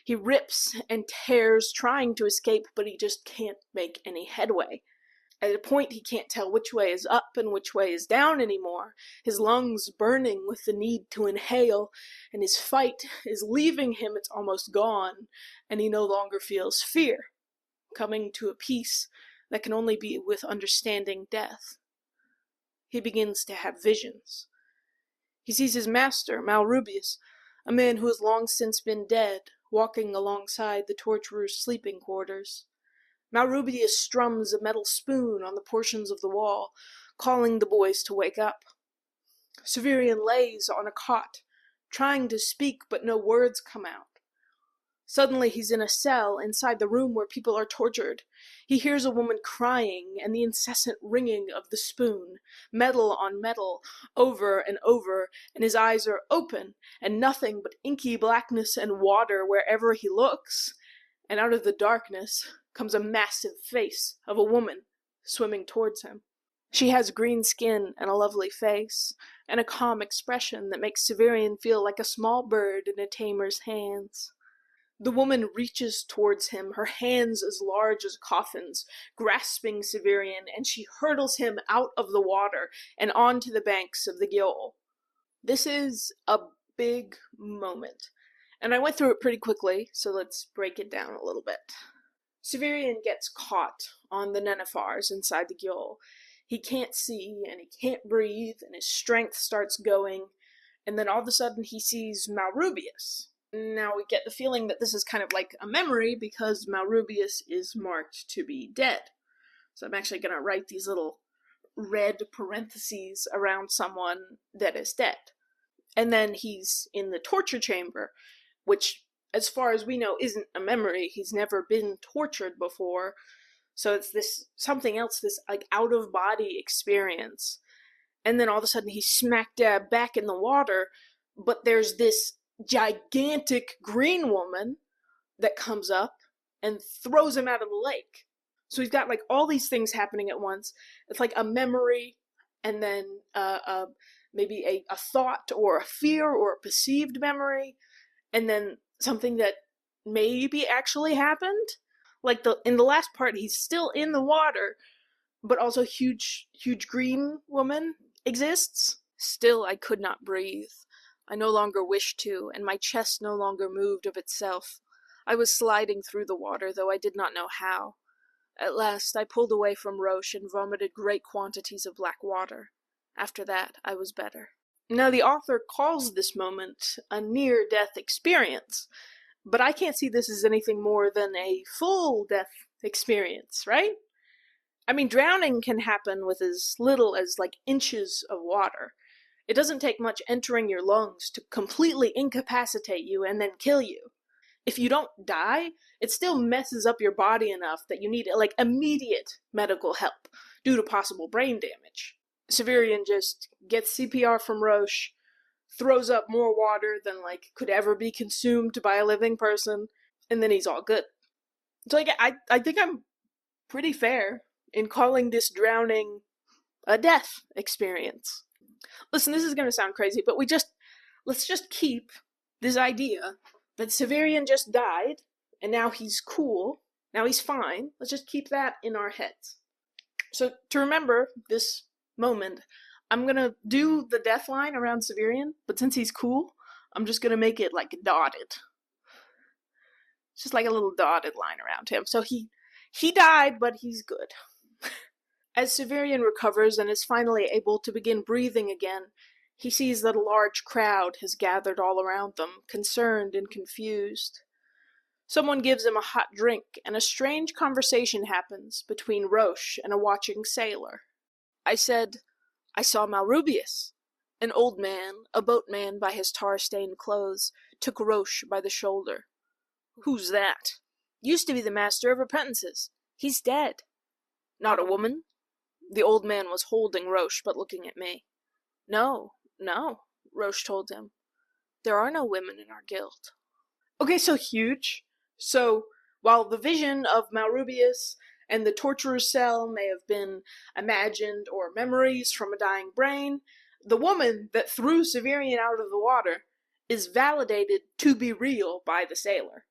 Speaker 1: He rips and tears, trying to escape, but he just can't make any headway. At a point, he can't tell which way is up and which way is down anymore, his lungs burning with the need to inhale, and his fight is leaving him, it's almost gone, and he no longer feels fear, coming to a peace that can only be with understanding death. He begins to have visions. He sees his master, Malrubius, a man who has long since been dead, walking alongside the torturer's sleeping quarters. Malrubius strums a metal spoon on the portions of the wall, calling the boys to wake up. Severian lays on a cot, trying to speak, but no words come out. Suddenly he's in a cell inside the room where people are tortured. He hears a woman crying and the incessant ringing of the spoon, metal on metal, over and over, and his eyes are open, and nothing but inky blackness and water wherever he looks. And out of the darkness comes a massive face of a woman swimming towards him. She has green skin and a lovely face, and a calm expression that makes Severian feel like a small bird in a tamer's hands. The woman reaches towards him, her hands as large as coffins, grasping Severian, and she hurtles him out of the water and onto the banks of the Gjöll. This is a big moment, and I went through it pretty quickly, so let's break it down a little bit. Severian gets caught on the nenufars inside the Gjöll. He can't see, and he can't breathe, and his strength starts going, and then all of a sudden he sees Malrubius. Now we get the feeling that this is kind of like a memory because Malrubius is marked to be dead. So I'm actually going to write these little red parentheses around someone that is dead. And then he's in the torture chamber, which, as far as we know, isn't a memory. He's never been tortured before. So it's this something else, this out-of-body experience. And then all of a sudden he's smack dab back in the water, but there's this gigantic green woman that comes up and throws him out of the lake. So he's got like all these things happening at once. It's like a memory, and then maybe a thought or a fear or a perceived memory, and then something that maybe actually happened. Like in the last part, he's still in the water, but also huge green woman exists. Still, I could not breathe. I no longer wished to, and my chest no longer moved of itself. I was sliding through the water, though I did not know how. At last, I pulled away from Roche and vomited great quantities of black water. After that, I was better. Now, the author calls this moment a near-death experience, but I can't see this as anything more than a full-death experience, right? I mean, drowning can happen with as little as, like, inches of water. It doesn't take much entering your lungs to completely incapacitate you and then kill you. If you don't die, it still messes up your body enough that you need, like, immediate medical help due to possible brain damage. Severian just gets CPR from Roche, throws up more water than, like, could ever be consumed by a living person, and then he's all good. So, like, I think I'm pretty fair in calling this drowning a death experience. Listen, this is going to sound crazy, but let's just keep this idea that Severian just died, and now he's cool, now he's fine. Let's just keep that in our heads. So, to remember this moment, I'm gonna do the death line around Severian, but since he's cool, I'm just gonna make it, like, dotted. It's just like a little dotted line around him. So he died, but he's good. As Severian recovers and is finally able to begin breathing again, he sees that a large crowd has gathered all around them, concerned and confused. Someone gives him a hot drink, and a strange conversation happens between Roche and a watching sailor. I said, "I saw Malrubius." An old man, a boatman by his tar-stained clothes, took Roche by the shoulder. "Who's that?" "Used to be the master of apprentices. He's dead." "Not a woman?" The old man was holding Roche, but looking at me. No, Roche told him. "There are no women in our guild." Okay, so huge. So, while the vision of Malrubius and the torturer's cell may have been imagined or memories from a dying brain, the woman that threw Severian out of the water is validated to be real by the sailor.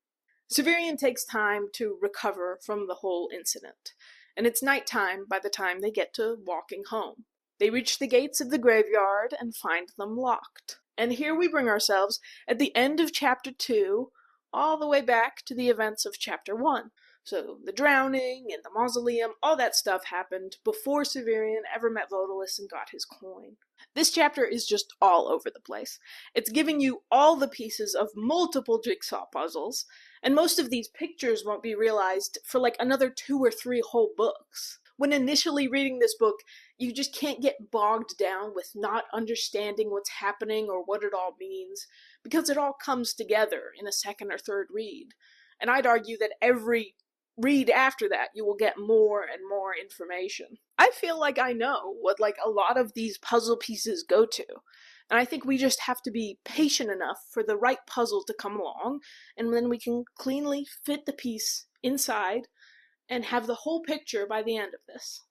Speaker 1: Severian takes time to recover from the whole incident, and it's nighttime by the time they get to walking home. They reach the gates of the graveyard and find them locked. And here we bring ourselves at the end of chapter 2, all the way back to the events of chapter 1. So the drowning and the mausoleum, all that stuff happened before Severian ever met Vodalus and got his coin. This chapter is just all over the place. It's giving you all the pieces of multiple jigsaw puzzles, and most of these pictures won't be realized for like another 2 or 3 whole books. When initially reading this book, you just can't get bogged down with not understanding what's happening or what it all means, because it all comes together in a second or third read. And I'd argue that every read after that, you will get more and more information. I feel like I know what like a lot of these puzzle pieces go to, and I think we just have to be patient enough for the right puzzle to come along, and then we can cleanly fit the piece inside and have the whole picture by the end of this.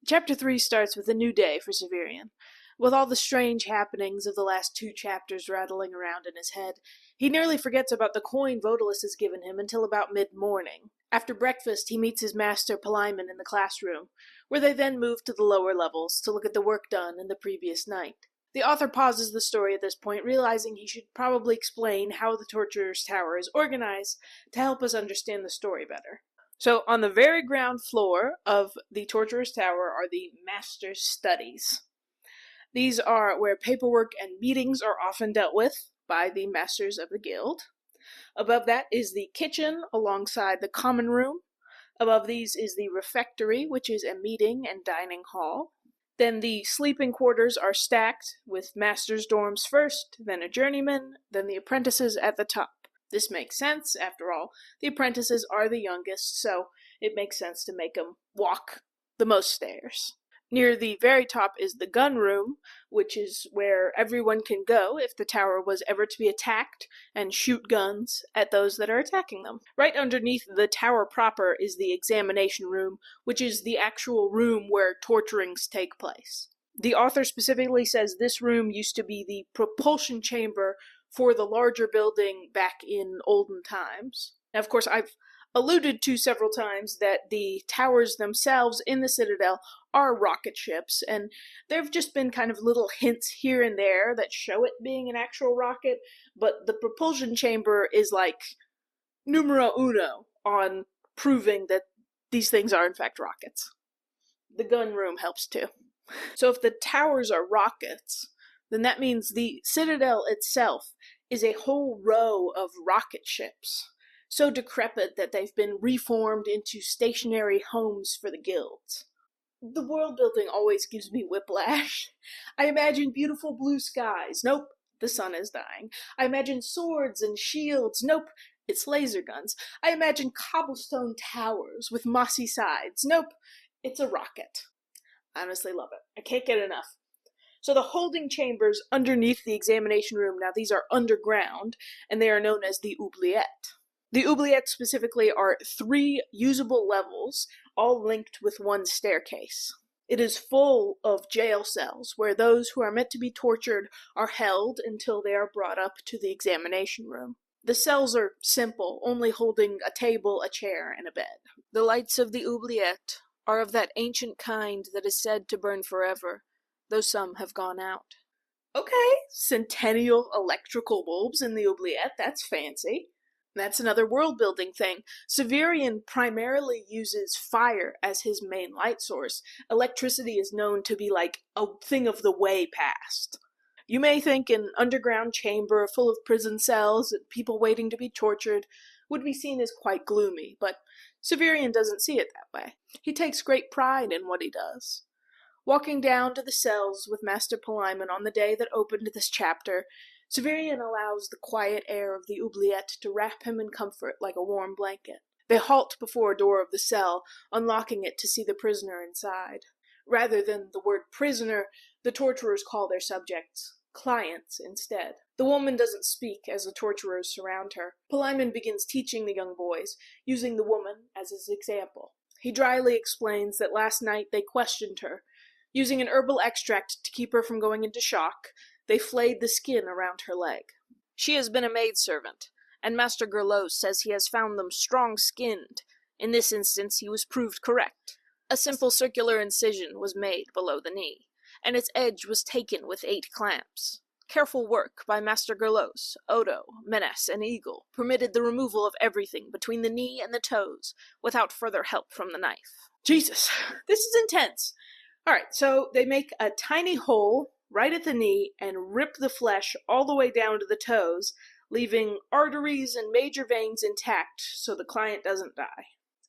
Speaker 1: Chapter 3 starts with a new day for Severian. With all the strange happenings of the last 2 chapters rattling around in his head, he nearly forgets about the coin Vodalus has given him until about mid-morning. After breakfast, he meets his master Palimon in the classroom, where they then move to the lower levels to look at the work done in the previous night. The author pauses the story at this point, realizing he should probably explain how the Torturer's Tower is organized to help us understand the story better. So, on the very ground floor of the Torturer's Tower are the Master's Studies. These are where paperwork and meetings are often dealt with by the Masters of the Guild. Above that is the kitchen alongside the common room. Above these is the refectory, which is a meeting and dining hall. Then the sleeping quarters are stacked with Master's dorms first, then a journeyman, then the apprentices at the top. This makes sense, after all. The apprentices are the youngest, so it makes sense to make them walk the most stairs. Near the very top is the gun room, which is where everyone can go if the tower was ever to be attacked, and shoot guns at those that are attacking them. Right underneath the tower proper is the examination room, which is the actual room where torturings take place. The author specifically says this room used to be the propulsion chamber for the larger building back in olden times. Now, of course, I've alluded to several times that the towers themselves in the Citadel are rocket ships, and there have just been kind of little hints here and there that show it being an actual rocket, but the propulsion chamber is like numero uno on proving that these things are in fact rockets. The gun room helps too. So if the towers are rockets, then that means the Citadel itself is a whole row of rocket ships, so decrepit that they've been reformed into stationary homes for the guilds. The world building always gives me whiplash. I imagine beautiful blue skies. Nope, the sun is dying. I imagine swords and shields. Nope, it's laser guns. I imagine cobblestone towers with mossy sides. Nope, it's a rocket. I honestly love it. I can't get enough. So the holding chambers underneath the examination room, now these are underground, and they are known as the oubliettes. The oubliettes specifically are 3 usable levels, all linked with one staircase. It is full of jail cells, where those who are meant to be tortured are held until they are brought up to the examination room. The cells are simple, only holding a table, a chair, and a bed. The lights of the oubliette are of that ancient kind that is said to burn forever, though some have gone out. Okay, centennial electrical bulbs in the oubliette, that's fancy. That's another world-building thing. Severian primarily uses fire as his main light source. Electricity is known to be like a thing of the way past. You may think an underground chamber full of prison cells and people waiting to be tortured would be seen as quite gloomy, but Severian doesn't see it that way. He takes great pride in what he does. Walking down to the cells with Master Palimon on the day that opened this chapter, Severian allows the quiet air of the oubliette to wrap him in comfort like a warm blanket. They halt before a door of the cell, unlocking it to see the prisoner inside. Rather than the word prisoner, the torturers call their subjects clients instead. The woman doesn't speak as the torturers surround her. Palimon begins teaching the young boys, using the woman as his example. He dryly explains that last night they questioned her. Using an herbal extract to keep her from going into shock, they flayed the skin around her leg. She has been a maidservant, and Master Gerlos says he has found them strong-skinned. In this instance, he was proved correct. A simple circular incision was made below the knee, and its edge was taken with 8 clamps. Careful work by Master Gerlos, Odo, Menes, and Eagle permitted the removal of everything between the knee and the toes, without further help from the knife. Jesus, this is intense. Alright, so they make a tiny hole right at the knee and rip the flesh all the way down to the toes, leaving arteries and major veins intact so the client doesn't die.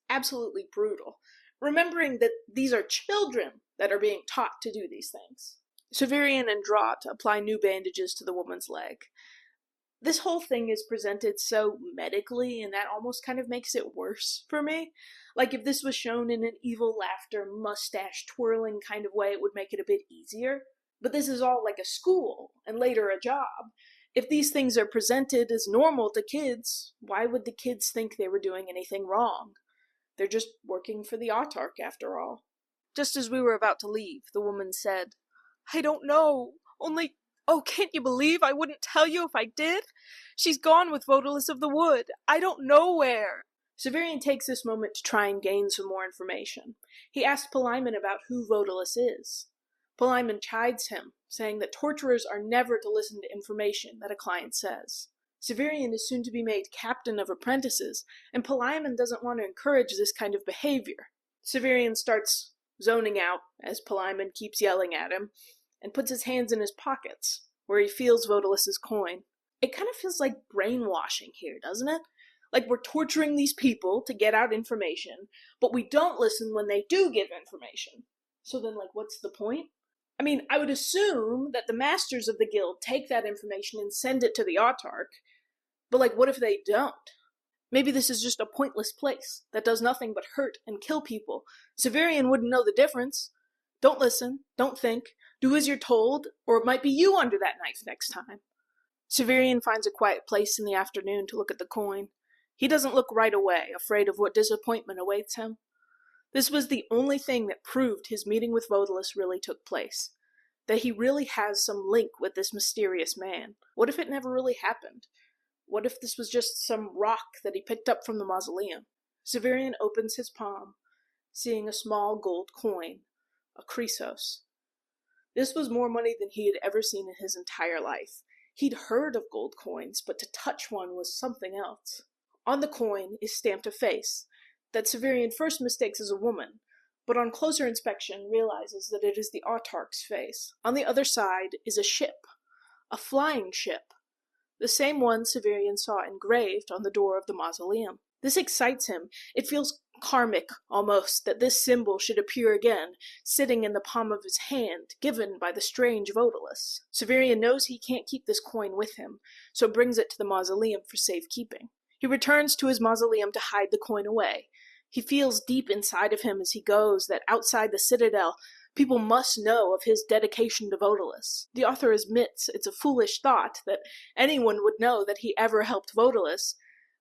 Speaker 1: Absolutely brutal. Remembering that these are children that are being taught to do these things. Severian and Draught apply new bandages to the woman's leg. This whole thing is presented so medically, and that almost kind of makes it worse for me. Like, if this was shown in an evil laughter, mustache-twirling kind of way, it would make it a bit easier. But this is all like a school, and later a job. If these things are presented as normal to kids, why would the kids think they were doing anything wrong? They're just working for the autarch, after all. Just as we were about to leave, the woman said, "I don't know, only, oh, can't you believe I wouldn't tell you if I did? She's gone with Vodalis of the Wood. I don't know where." Severian takes this moment to try and gain some more information. He asks Palimon about who Vodalis is. Palimon chides him, saying that torturers are never to listen to information that a client says. Severian is soon to be made captain of apprentices, and Palimon doesn't want to encourage this kind of behavior. Severian starts zoning out as Palimon keeps yelling at him, and puts his hands in his pockets, where he feels Vodalis's coin. It kind of feels like brainwashing here, doesn't it? Like we're torturing these people to get out information, but we don't listen when they do give information. So then, like, what's the point? I mean, I would assume that the masters of the guild take that information and send it to the autarch, but, like, what if they don't? Maybe this is just a pointless place that does nothing but hurt and kill people. Severian wouldn't know the difference. Don't listen, don't think, do as you're told, or it might be you under that knife next time. Severian finds a quiet place in the afternoon to look at the coin. He doesn't look right away, afraid of what disappointment awaits him. This was the only thing that proved his meeting with Vodalus really took place. That he really has some link with this mysterious man. What if it never really happened? What if this was just some rock that he picked up from the mausoleum? Severian opens his palm, seeing a small gold coin, a chrysos. This was more money than he had ever seen in his entire life. He'd heard of gold coins, but to touch one was something else. On the coin is stamped a face that Severian first mistakes as a woman, but on closer inspection realizes that it is the autarch's face. On the other side is a ship, a flying ship, the same one Severian saw engraved on the door of the mausoleum. This excites him. It feels karmic, almost, that this symbol should appear again, sitting in the palm of his hand, given by the strange Vodalus. Severian knows he can't keep this coin with him, so brings it to the mausoleum for safekeeping. He returns to his mausoleum to hide the coin away. He feels deep inside of him as he goes that outside the citadel, people must know of his dedication to Vodalus. The author admits it's a foolish thought that anyone would know that he ever helped Vodalus,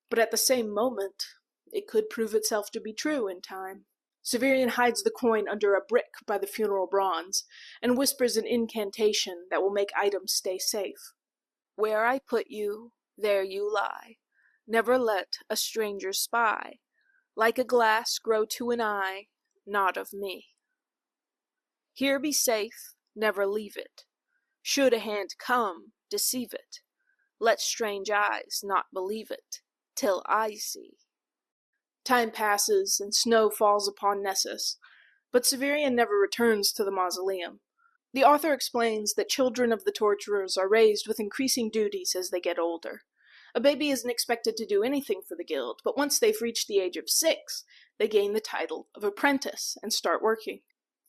Speaker 1: but at the same moment, it could prove itself to be true in time. Severian hides the coin under a brick by the funeral bronze, and whispers an incantation that will make items stay safe. Where I put you, there you lie. Never let a stranger spy. Like a glass grow to an eye, not of me. Here be safe, never leave it. Should a hand come, deceive it. Let strange eyes not believe it, till I see. Time passes, and snow falls upon Nessus, but Severian never returns to the mausoleum. The author explains that children of the torturers are raised with increasing duties as they get older. A baby isn't expected to do anything for the guild, but once they've reached the age of 6, they gain the title of apprentice and start working.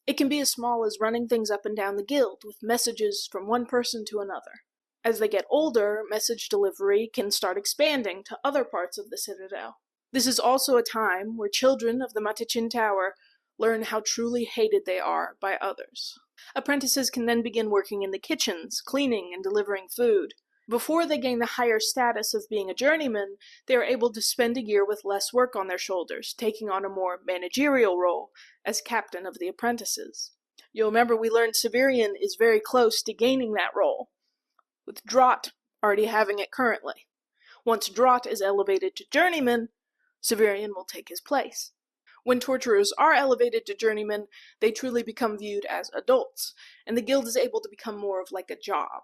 Speaker 1: It can be as small as running things up and down the guild with messages from one person to another. As they get older, message delivery can start expanding to other parts of the citadel. This is also a time where children of the Matichin Tower learn how truly hated they are by others. Apprentices can then begin working in the kitchens, cleaning and delivering food. Before they gain the higher status of being a journeyman, they are able to spend a year with less work on their shoulders, taking on a more managerial role as captain of the apprentices. You'll remember we learned Severian is very close to gaining that role, with Draught already having it currently. Once Draught is elevated to journeyman, Severian will take his place. When torturers are elevated to journeyman, they truly become viewed as adults, and the guild is able to become more of like a job.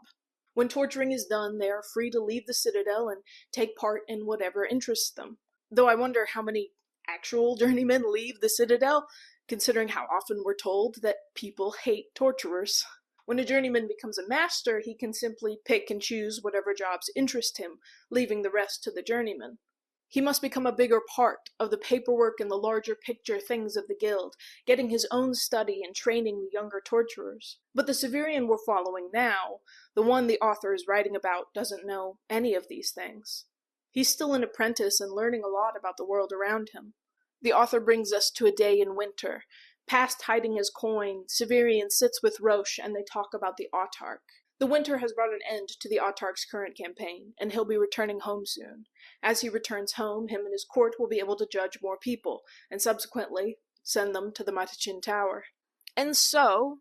Speaker 1: When torturing is done, they are free to leave the citadel and take part in whatever interests them. Though I wonder how many actual journeymen leave the citadel, considering how often we're told that people hate torturers. When a journeyman becomes a master, he can simply pick and choose whatever jobs interest him, leaving the rest to the journeyman. He must become a bigger part of the paperwork and the larger picture things of the guild, getting his own study and training the younger torturers. But the Severian we're following now, the one the author is writing about, doesn't know any of these things. He's still an apprentice and learning a lot about the world around him. The author brings us to a day in winter. Past hiding his coin, Severian sits with Roche and they talk about the autarch. The winter has brought an end to the autarch's current campaign, and he'll be returning home soon. As he returns home, him and his court will be able to judge more people, and subsequently send them to the Matichin Tower. And so,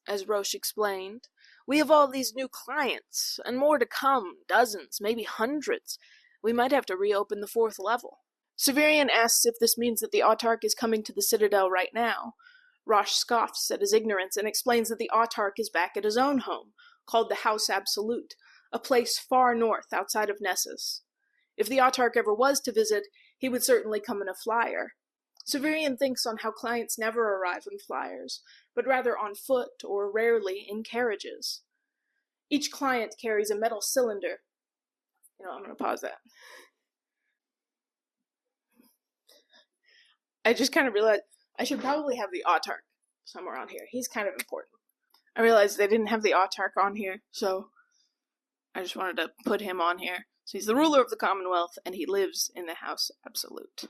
Speaker 1: as Roche explained, we have all these new clients, and more to come, dozens, maybe hundreds. We might have to reopen the 4th level. Severian asks if this means that the autarch is coming to the citadel right now. Roche scoffs at his ignorance and explains that the autarch is back at his own home, called the House Absolute, a place far north outside of Nessus. If the autarch ever was to visit, he would certainly come in a flyer. Severian thinks on how clients never arrive in flyers, but rather on foot or rarely in carriages. Each client carries a metal cylinder. I'm going to pause that. I just kind of realized I should probably have the autarch somewhere on here. He's kind of important. I realized they didn't have the autarch on here, so I just wanted to put him on here. So he's the ruler of the Commonwealth, and he lives in the House Absolute.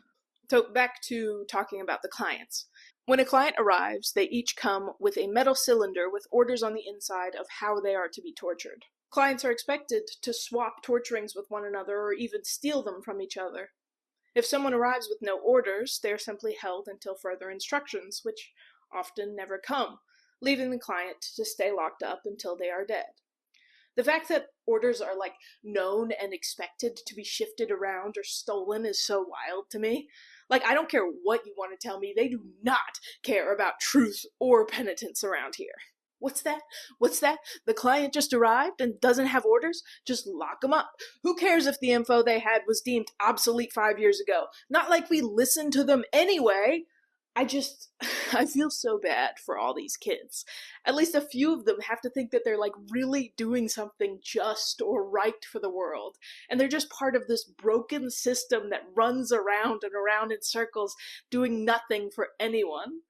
Speaker 1: So back to talking about the clients. When a client arrives, they each come with a metal cylinder with orders on the inside of how they are to be tortured. Clients are expected to swap torturings with one another or even steal them from each other. If someone arrives with no orders, they are simply held until further instructions, which often never come, leaving the client to stay locked up until they are dead. The fact that orders are known and expected to be shifted around or stolen is so wild to me. I don't care what you want to tell me, they do not care about truth or penitence around here. What's that? What's that? The client just arrived and doesn't have orders? Just lock them up. Who cares if the info they had was deemed obsolete 5 years ago? Not like we listened to them anyway. I feel so bad for all these kids. At least a few of them have to think that they're really doing something just or right for the world. And they're just part of this broken system that runs around and around in circles, doing nothing for anyone.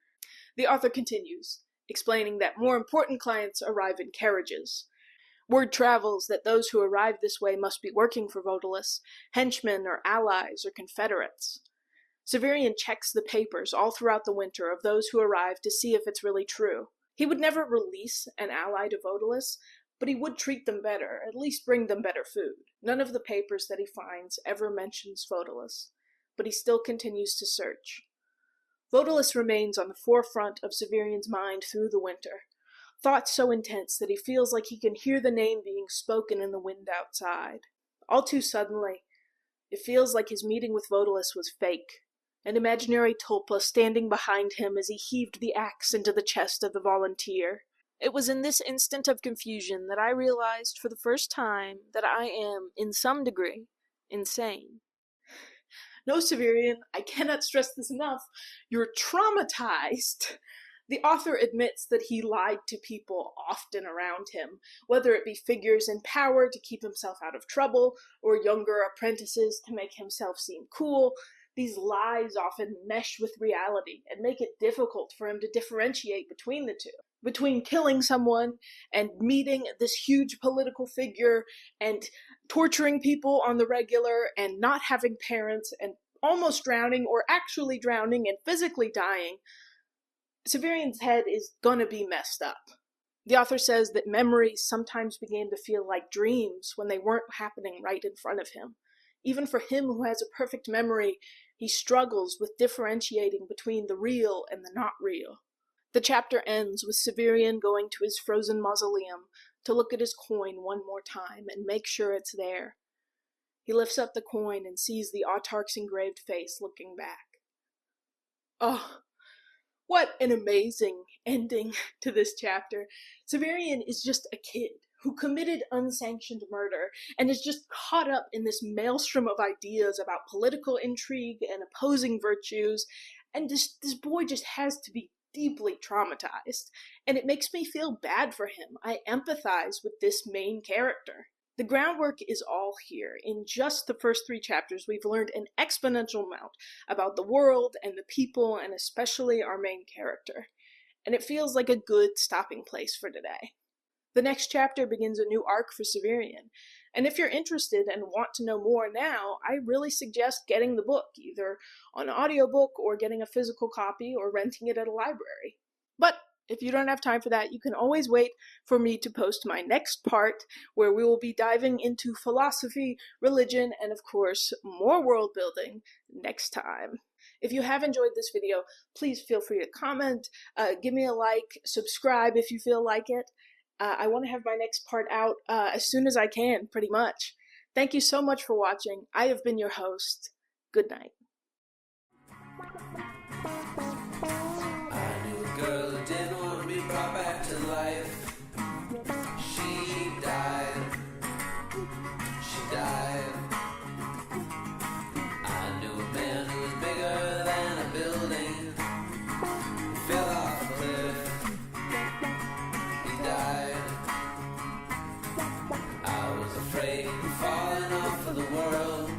Speaker 1: The author continues, explaining that more important clients arrive in carriages. Word travels that those who arrive this way must be working for Vodalus, henchmen or allies or confederates. Severian checks the papers all throughout the winter of those who arrive to see if it's really true. He would never release an ally to Vodalus, but he would treat them better, at least bring them better food. None of the papers that he finds ever mentions Vodalus, but he still continues to search. Vodalus remains on the forefront of Severian's mind through the winter, thoughts so intense that he feels like he can hear the name being spoken in the wind outside. All too suddenly, it feels like his meeting with Vodalus was fake. An imaginary tulpa standing behind him as he heaved the axe into the chest of the volunteer. It was in this instant of confusion that I realized for the first time that I am, in some degree, insane. No, Severian, I cannot stress this enough. You're traumatized. The author admits that he lied to people often around him, whether it be figures in power to keep himself out of trouble, or younger apprentices to make himself seem cool. These lies often mesh with reality and make it difficult for him to differentiate between the two. Between killing someone and meeting this huge political figure and torturing people on the regular and not having parents and almost drowning or actually drowning and physically dying, Severian's head is gonna be messed up. The author says that memories sometimes began to feel like dreams when they weren't happening right in front of him. Even for him who has a perfect memory, he struggles with differentiating between the real and the not real. The chapter ends with Severian going to his frozen mausoleum to look at his coin one more time and make sure it's there. He lifts up the coin and sees the autarch's engraved face looking back. Oh, what an amazing ending to this chapter. Severian is just a kid who committed unsanctioned murder and is just caught up in this maelstrom of ideas about political intrigue and opposing virtues, and this boy just has to be deeply traumatized, and it makes me feel bad for him. I empathize with this main character. The groundwork is all here. In just the first 3 chapters, we've learned an exponential amount about the world and the people, and especially our main character, and it feels like a good stopping place for today. The next chapter begins a new arc for Severian, and if you're interested and want to know more now, I really suggest getting the book, either on audiobook or getting a physical copy or renting it at a library. But if you don't have time for that, you can always wait for me to post my next part, where we will be diving into philosophy, religion, and of course, more world building next time. If you have enjoyed this video, please feel free to comment, give me a like, subscribe if you feel like it. I want to have my next part out as soon as I can, pretty much. Thank you so much for watching. I have been your host. Good night.
Speaker 2: I knew a girl who didn't want to be brought back to life. She died. She died. I knew a man who was bigger than a building. He fell off a cliff. He died. I was afraid of falling off of the world,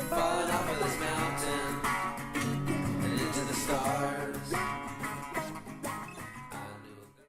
Speaker 2: falling off of the